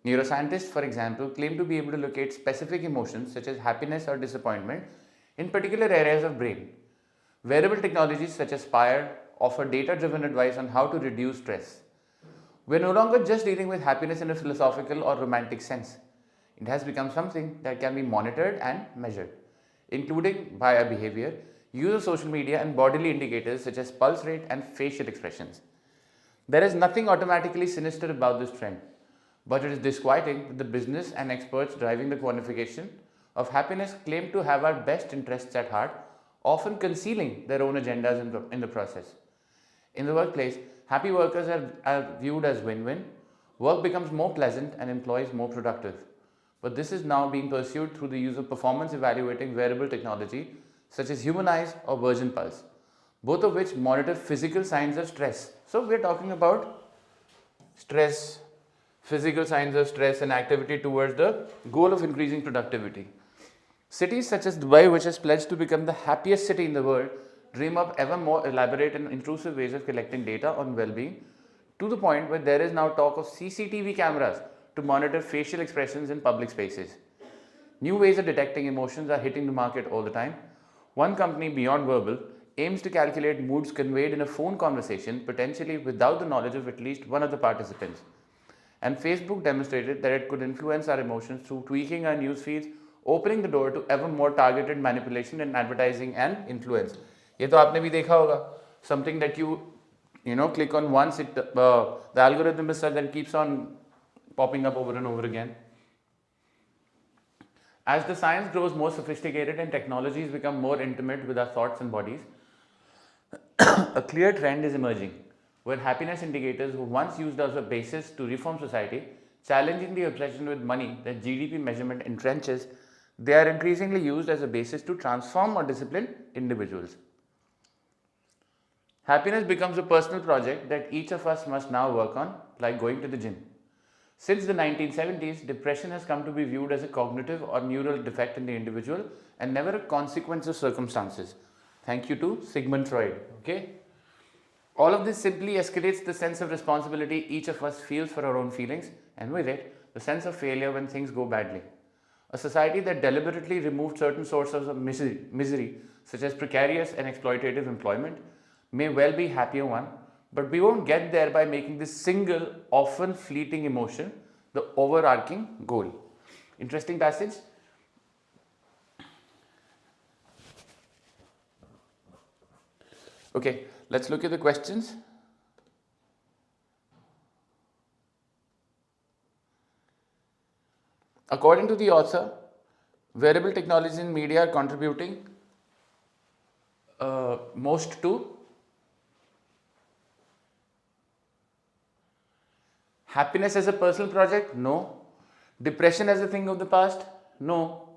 Speaker 1: Neuroscientists, for example, claim to be able to locate specific emotions such as happiness or disappointment in particular areas of brain. Wearable technologies such as Spire offer data-driven advice on how to reduce stress. We're no longer just dealing with happiness in a philosophical or romantic sense. It has become something that can be monitored and measured, including by our behavior, use of social media, and bodily indicators such as pulse rate and facial expressions. There is nothing automatically sinister about this trend, but it is disquieting that the business and experts driving the quantification of happiness claim to have our best interests at heart, often concealing their own agendas in the process. In the workplace, happy workers are viewed as win-win. Work becomes more pleasant and employees more productive. But this is now being pursued through the use of performance evaluating wearable technology such as Human Eyes or Virgin Pulse, both of which monitor physical signs of stress. So we're talking about stress, physical signs of stress and activity towards the goal of increasing productivity. Cities such as Dubai, which has pledged to become the happiest city in the world, dream up ever more elaborate and intrusive ways of collecting data on well-being, to the point where there is now talk of CCTV cameras to monitor facial expressions in public spaces. New ways of detecting emotions are hitting the market all the time. One company, beyond verbal, aims to calculate moods conveyed in a phone conversation, potentially without the knowledge of at least one of the participants. And Facebook demonstrated that it could influence our emotions through tweaking our news feeds, opening the door to ever more targeted manipulation in advertising and influence. ये तो आपने भी देखा होगा. Something that you click on once, the algorithm is such that it keeps on popping up over and over again. As the science grows more sophisticated and technologies become more intimate with our thoughts and bodies, a clear trend is emerging where happiness indicators who once used as a basis to reform society, challenging the obsession with money that GDP measurement entrenches, they are increasingly used as a basis to transform or discipline individuals. Happiness becomes a personal project that each of us must now work on, like going to the gym. Since the 1970s, depression has come to be viewed as a cognitive or neural defect in the individual and never a consequence of circumstances. Thank you to Sigmund Freud. Okay? All of this simply escalates the sense of responsibility each of us feels for our own feelings, and with it, the sense of failure when things go badly. A society that deliberately removed certain sources of misery, such as precarious and exploitative employment, may well be happier one, but we won't get there by making this single, often fleeting emotion the overarching goal. Interesting passage. Okay, let's look at the questions. According to the author, wearable technologies in media are contributing most to happiness as a personal project? No. Depression as a thing of the past? No.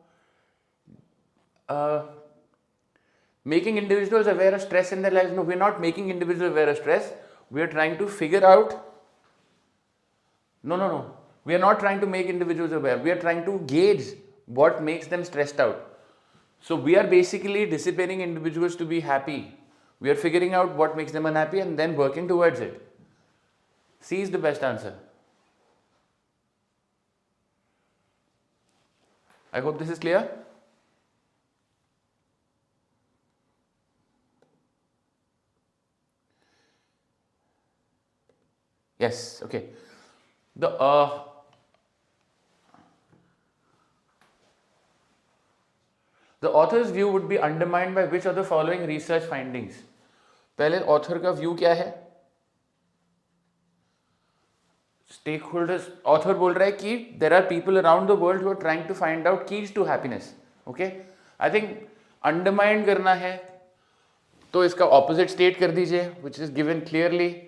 Speaker 1: Making individuals aware of stress in their lives? No, we're not making individuals aware of stress. We are trying to figure out. No. We are not trying to make individuals aware. We are trying to gauge what makes them stressed out. So we are basically disciplining individuals to be happy. We are figuring out what makes them unhappy and then working towards it. C is the best answer. I hope this is clear. Yes, okay. The author's view would be undermined by which of the following research findings? पहले author का view क्या है? Stakeholders, author बोल रहा है कि there are people around the world who are trying to find out keys to happiness. Okay? I think undermine करना है तो इसका opposite state कर दीजिए, which is given clearly.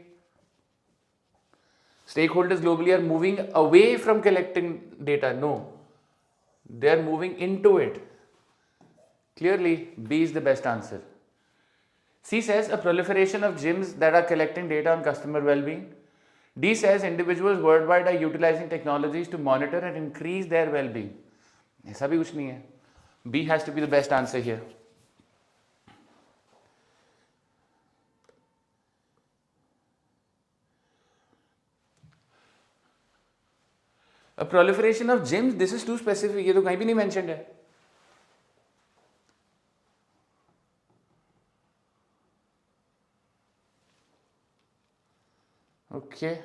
Speaker 1: Stakeholders globally are moving away from collecting data. No, they are moving into it. Clearly, B is the best answer. C says a proliferation of gyms that are collecting data on customer well-being. D says individuals worldwide are utilizing technologies to monitor and increase their well-being. ऐसा भी कुछ नहीं है. B has to be the best answer here. A proliferation of gyms, this is too specific. ये तो कहीं भी नहीं mentioned है. Okay.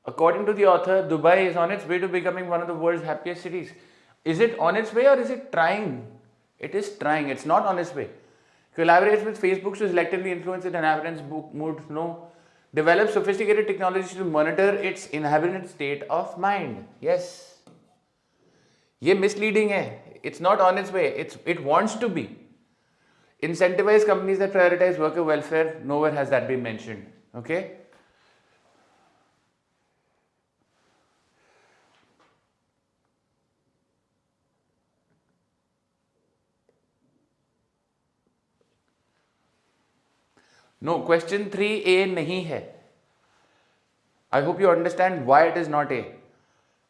Speaker 1: According to the author, Dubai is on its way to becoming one of the world's happiest cities. Is it on its way or is it trying? It is trying. It's not on its way. Collaborates with Facebook to selectively influence its inhabitants' mood? No. Develops sophisticated technologies to monitor its inhabitants' state of mind? Yes. ये misleading है. It's not on its way. It wants to be. Incentivize companies that prioritize worker welfare? Nowhere has that been mentioned. Okay. No, question 3A नहीं है. I hope you understand why it is not A.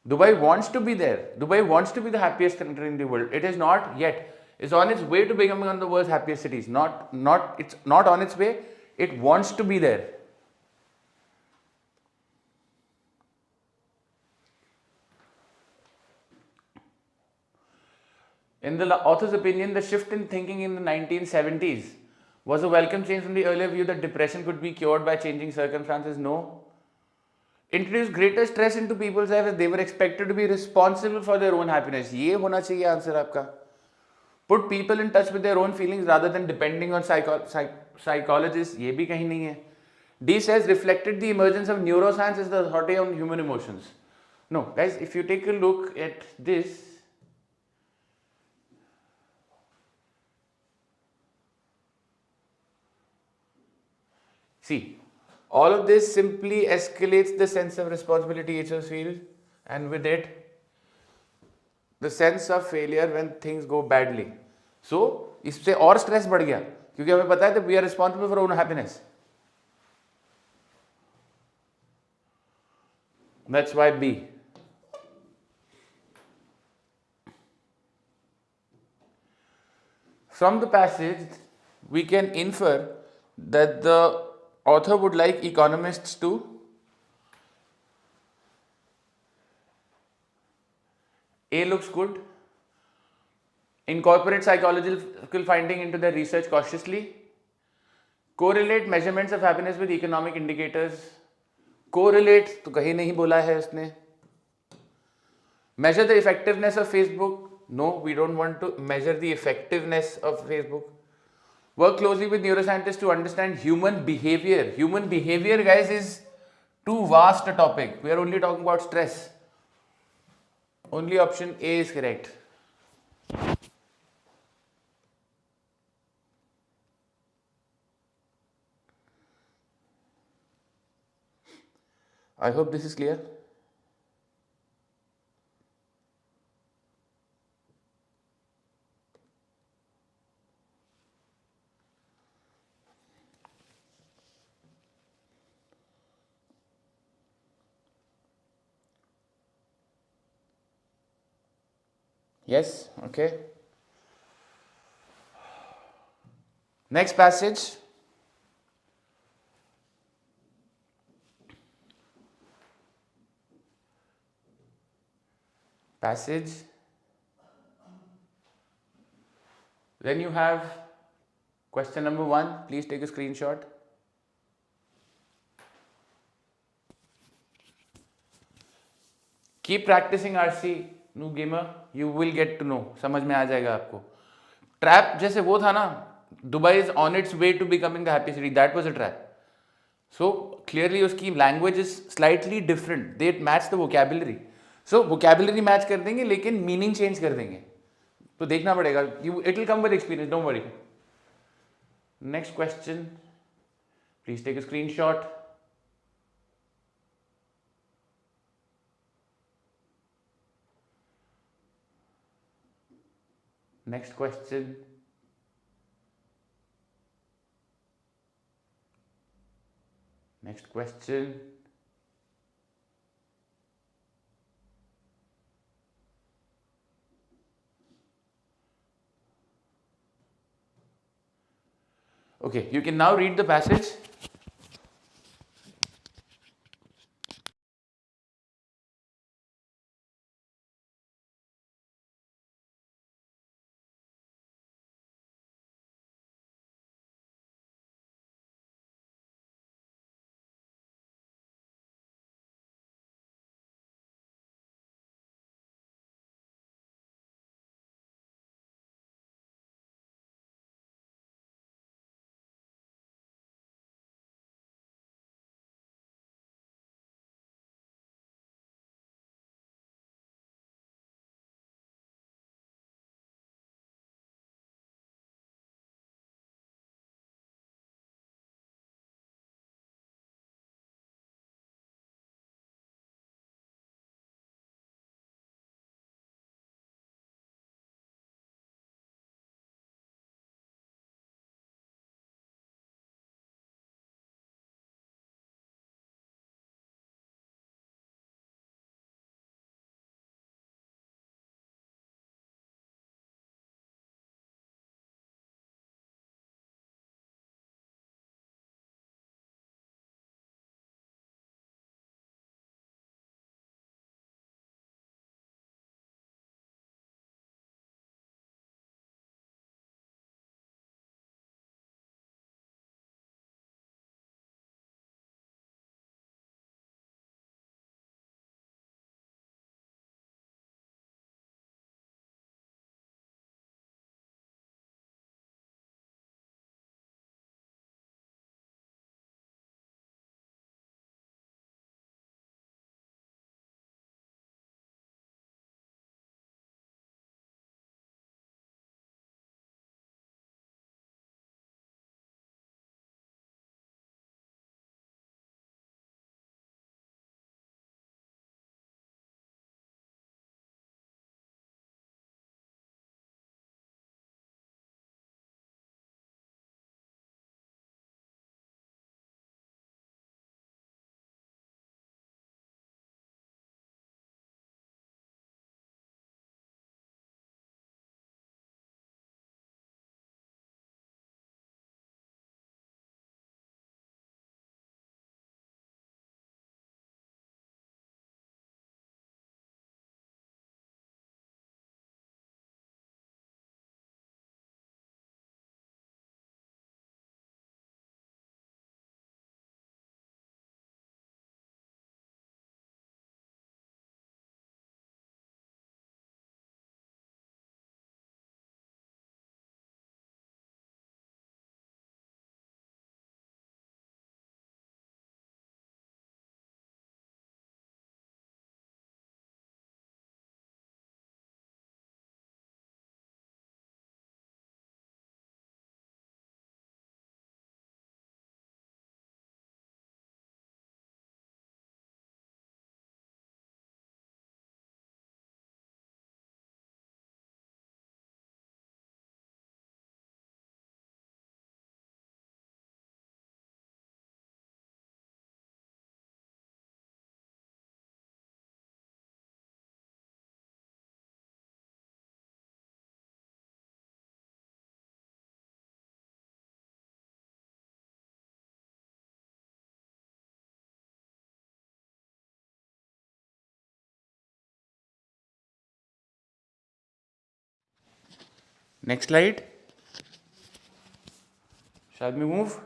Speaker 1: Dubai wants to be there. Dubai wants to be the happiest country in the world. It is not yet. It's on its way to becoming one of the world's happiest cities. It's not on its way. It wants to be there. In the author's opinion, the shift in thinking in the 1970s was a welcome change from the earlier view that depression could be cured by changing circumstances. No. Introduced greater stress into people's lives as they were expected to be responsible for their own happiness. ये होना चाहिए answer आपका. Put people in touch with their own feelings rather than depending on psychologists. ये भी कहीं नहीं है. D says reflected the emergence of neuroscience as the authority on human emotions. No, guys, if you take a look at this, see, all of this simply escalates the sense of responsibility each of us feel, and with it, the sense of failure when things go badly. So, इससे और stress बढ़ गया क्योंकि हमें पता है that we are responsible for our own happiness. That's why B. From the passage, we can infer that the author would like economists to A looks good, incorporate psychological finding into their research cautiously, correlate measurements of happiness with economic indicators. Correlate तो कहीं नहीं बोला है उसने. Measure the effectiveness of Facebook. No, we don't want to measure the effectiveness of Facebook. Work closely with neuroscientists to understand human behavior. Human behavior, guys, is too vast a topic. We are only talking about stress. Only option A is correct. I hope this is clear. Yes, okay. Next passage. Then you have question number 1. Please take a screenshot. Keep practicing RC, new gamer. You will get to know. समझ में आ जाएगा आपको. Trap जैसे वो था ना, Dubai is on its way to becoming the happy city. That was a trap. So clearly उसकी language is slightly different. They match the vocabulary. So vocabulary match कर देंगे लेकिन meaning change कर देंगे. तो देखना पड़ेगा. It will come with experience. Don't worry. Next question. Please take a screenshot. Next question. Next question. Okay, you can now read the passage. Next slide. Shall we move?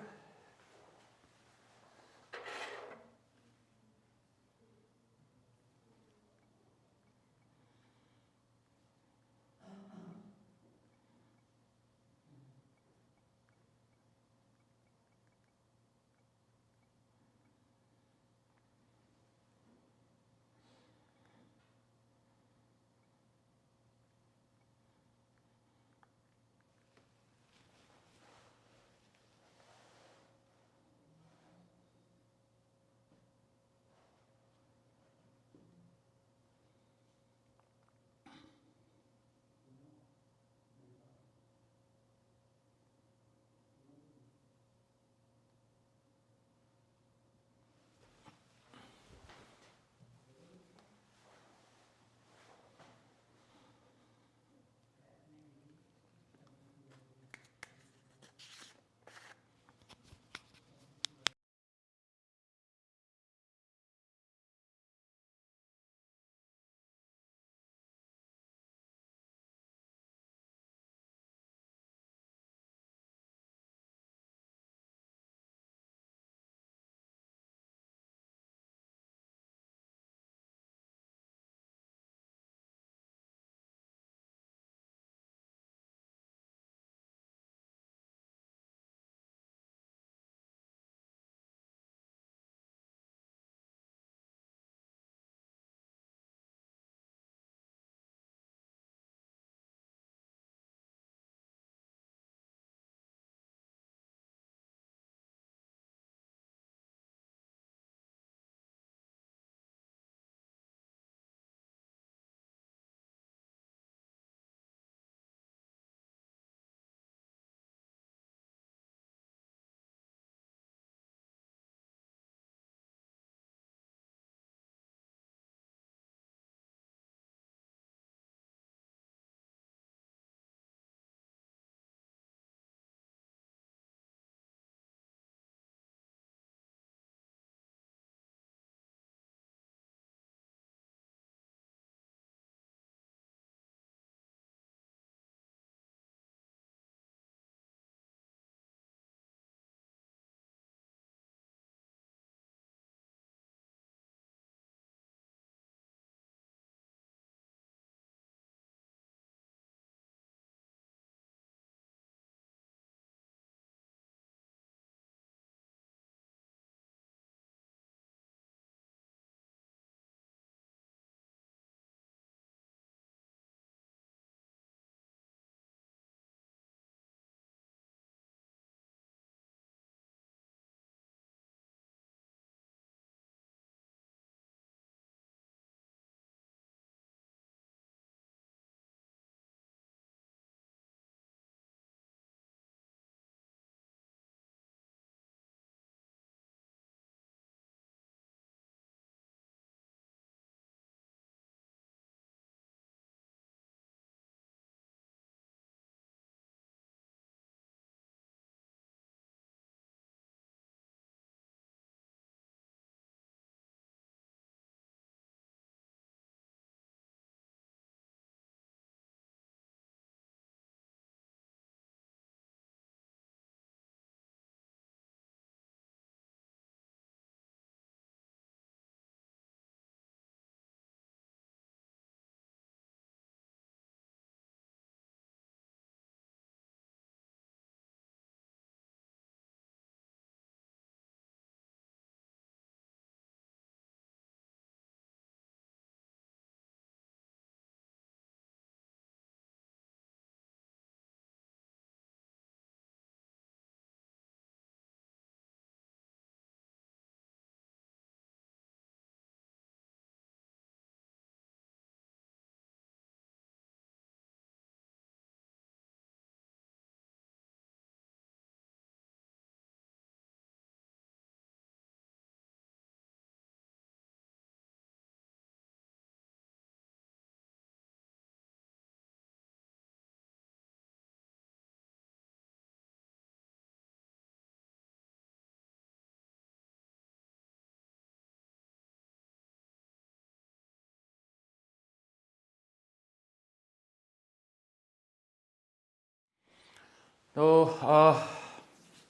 Speaker 1: तो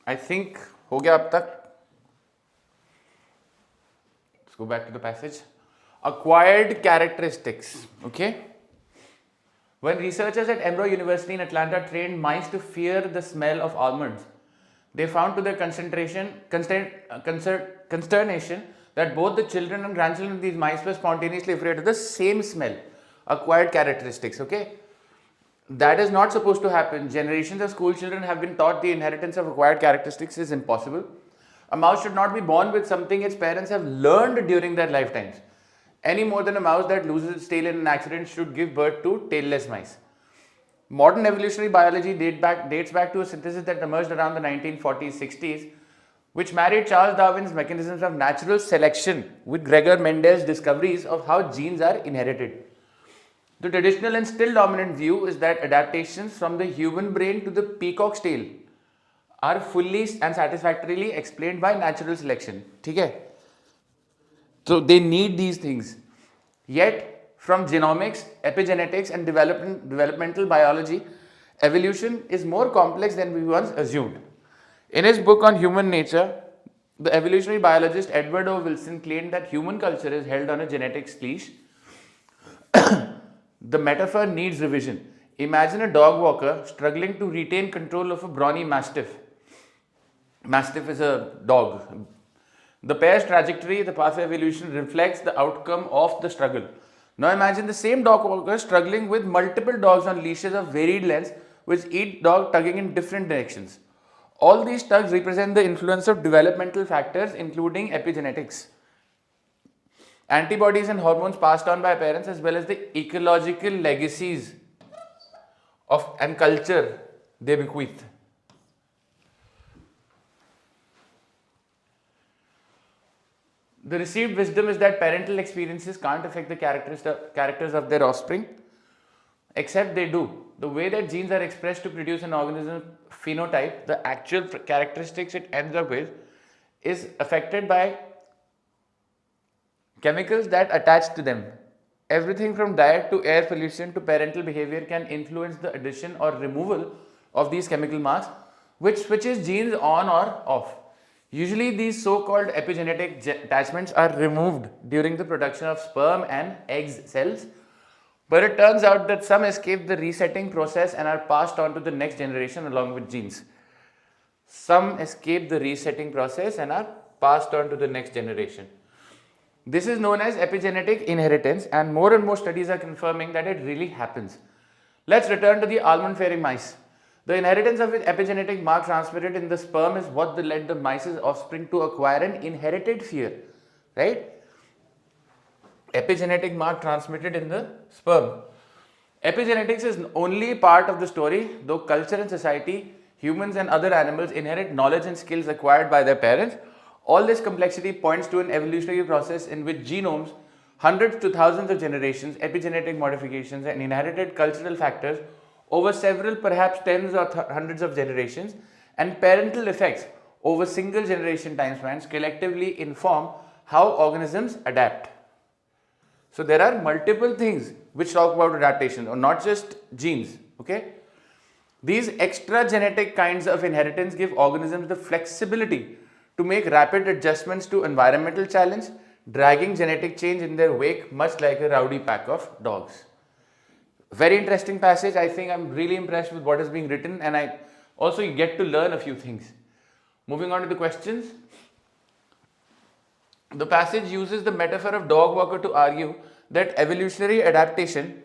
Speaker 1: I think हो गया अब तक. Let's go back to the passage. Acquired characteristics. Okay. When researchers at Emory University in Atlanta trained mice to fear the smell of almonds, they found to their consternation that both the children and grandchildren of these mice were spontaneously afraid of the same smell. Acquired characteristics. Okay. That is not supposed to happen. Generations of school children have been taught the inheritance of acquired characteristics is impossible. A mouse should not be born with something its parents have learned during their lifetimes, any more than a mouse that loses its tail in an accident should give birth to tailless mice. Modern evolutionary biology dates back to a synthesis that emerged around the 1940s, 60s, which married Charles Darwin's mechanisms of natural selection with Gregor Mendel's discoveries of how genes are inherited. The traditional and still dominant view is that adaptations from the human brain to the peacock's tail are fully and satisfactorily explained by natural selection. Okay? So they need these things. Yet, from genomics, epigenetics, and developmental biology, evolution is more complex than we once assumed. In his book on human nature, the evolutionary biologist Edward O. Wilson claimed that human culture is held on a genetics leash. The metaphor needs revision. Imagine a dog walker struggling to retain control of a brawny mastiff. Mastiff is a dog. The pair's trajectory, the path of evolution, reflects the outcome of the struggle. Now imagine the same dog walker struggling with multiple dogs on leashes of varied lengths, with each dog tugging in different directions. All these tugs represent the influence of developmental factors, including epigenetics, antibodies and hormones passed on by parents, as well as the ecological legacies of and culture they bequeath. The received wisdom is that parental experiences can't affect the characters of their offspring, except they do. The way that genes are expressed to produce an organism's phenotype, the actual characteristics it ends up with, is affected by chemicals that attach to them. Everything from diet to air pollution to parental behavior can influence the addition or removal of these chemical marks, which switches genes on or off. Usually, these so-called epigenetic attachments are removed during the production of sperm and egg cells, but it turns out that some escape the resetting process and are passed on to the next generation along with genes. Some escape the resetting process and are passed on to the next generation. This is known as epigenetic inheritance, and more studies are confirming that it really happens. Let's return to the almond-fearing mice. The inheritance of an epigenetic mark transmitted in the sperm is what led the mice's offspring to acquire an inherited fear, right? Epigenetic mark transmitted in the sperm. Epigenetics is only part of the story, though culture and society, humans and other animals inherit knowledge and skills acquired by their parents. All this complexity points to an evolutionary process in which genomes, hundreds to thousands of generations, epigenetic modifications, and inherited cultural factors over several, perhaps tens or hundreds of generations, and parental effects over single generation time spans collectively inform how organisms adapt. So there are multiple things which talk about adaptation, or not just genes, okay? These extra genetic kinds of inheritance give organisms the flexibility to make rapid adjustments to environmental challenge, dragging genetic change in their wake, much like a rowdy pack of dogs. Very interesting passage. I think I'm really impressed with what is being written, and I also get to learn a few things. Moving on to the questions. The passage uses the metaphor of dog walker to argue that evolutionary adaptation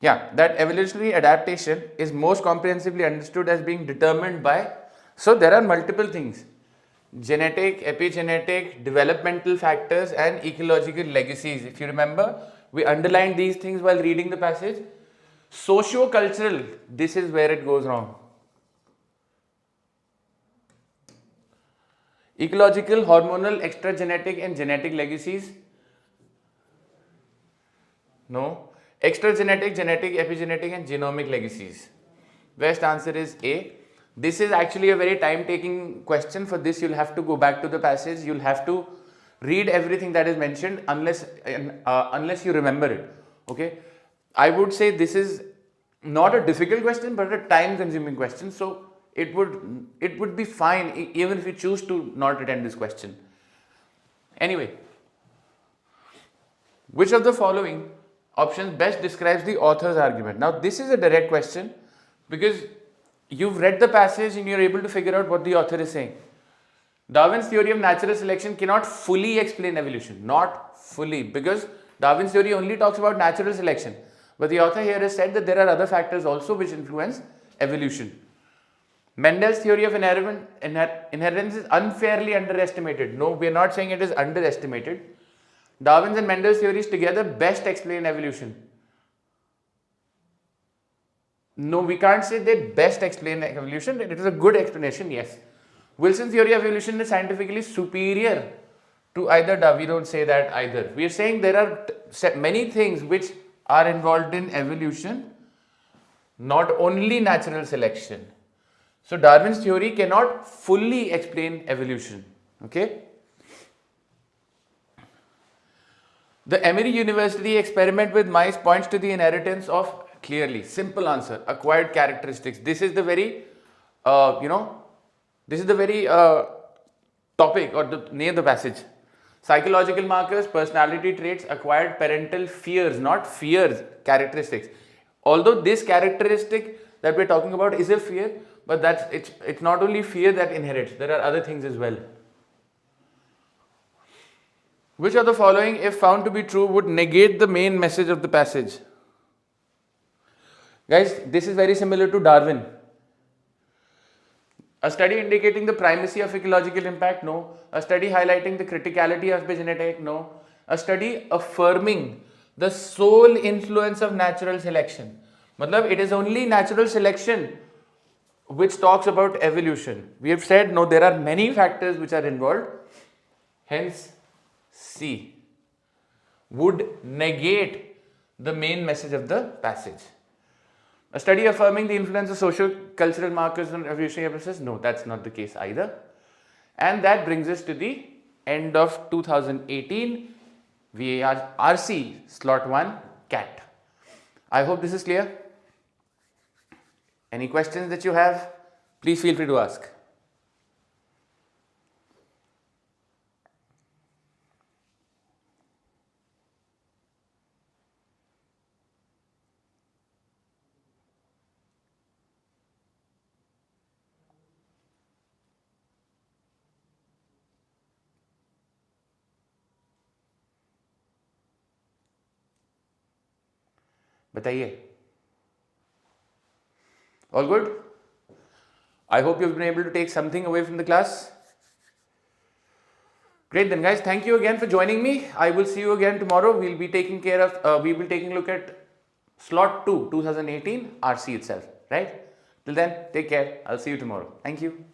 Speaker 1: that evolutionary adaptation is most comprehensively understood as being determined by, so there are multiple things: genetic, epigenetic, developmental factors, and ecological legacies. If you remember, we underlined these things while reading the passage. Socio-cultural, this is where it goes wrong. Ecological, hormonal, extragenetic, and genetic legacies. No. Extragenetic, genetic, epigenetic, and genomic legacies. Best answer is A. This is actually a very time-taking question. For this, you'll have to go back to the passage. You'll have to read everything that is mentioned unless you remember it. Okay, I would say this is not a difficult question, but a time-consuming question. So it would be fine even if you choose to not attend this question. Anyway, which of the following options best describes the author's argument? Now, this is a direct question because you've read the passage and you're able to figure out what the author is saying. Darwin's theory of natural selection cannot fully explain evolution, not fully, because Darwin's theory only talks about natural selection. But the author here has said that there are other factors also which influence evolution. Mendel's theory of inheritance is unfairly underestimated. No, we are not saying it is underestimated. Darwin's and Mendel's theories together best explain evolution. No, we can't say they best explain evolution. It is a good explanation, yes. Wilson's theory of evolution is scientifically superior to either. We don't say that either. We are saying there are many things which are involved in evolution, not only natural selection. So Darwin's theory cannot fully explain evolution. Okay. The Emory University experiment with mice points to the inheritance of, clearly, simple answer, acquired characteristics. This is the very, this is the very topic or the name of the passage. Psychological markers, personality traits, acquired parental fears, not fears, characteristics. Although this characteristic that we're talking about is a fear, but it's not only fear that inherits. There are other things as well. Which of the following, if found to be true, would negate the main message of the passage? Guys, this is very similar to Darwin. A study indicating the primacy of ecological impact? No. A study highlighting the criticality of epigenetic? No. A study affirming the sole influence of natural selection? Matlab, it is only natural selection which talks about evolution. We have said no, there are many factors which are involved. Hence, C would negate the main message of the passage. A study affirming the influence of social cultural markers on evolutionary process? No, that's not the case either. And that brings us to the end of 2018 VAR RC slot 1 CAT. I hope this is clear. Any questions that you have, please feel free to ask. बताइए. All good? I hope you've been able to take something away from the class. Great then, guys. Thank you again for joining me. I will see you again tomorrow. We will be taking a look at slot 2 2018 RC itself, right? Till then, take care. I'll see you tomorrow. Thank you.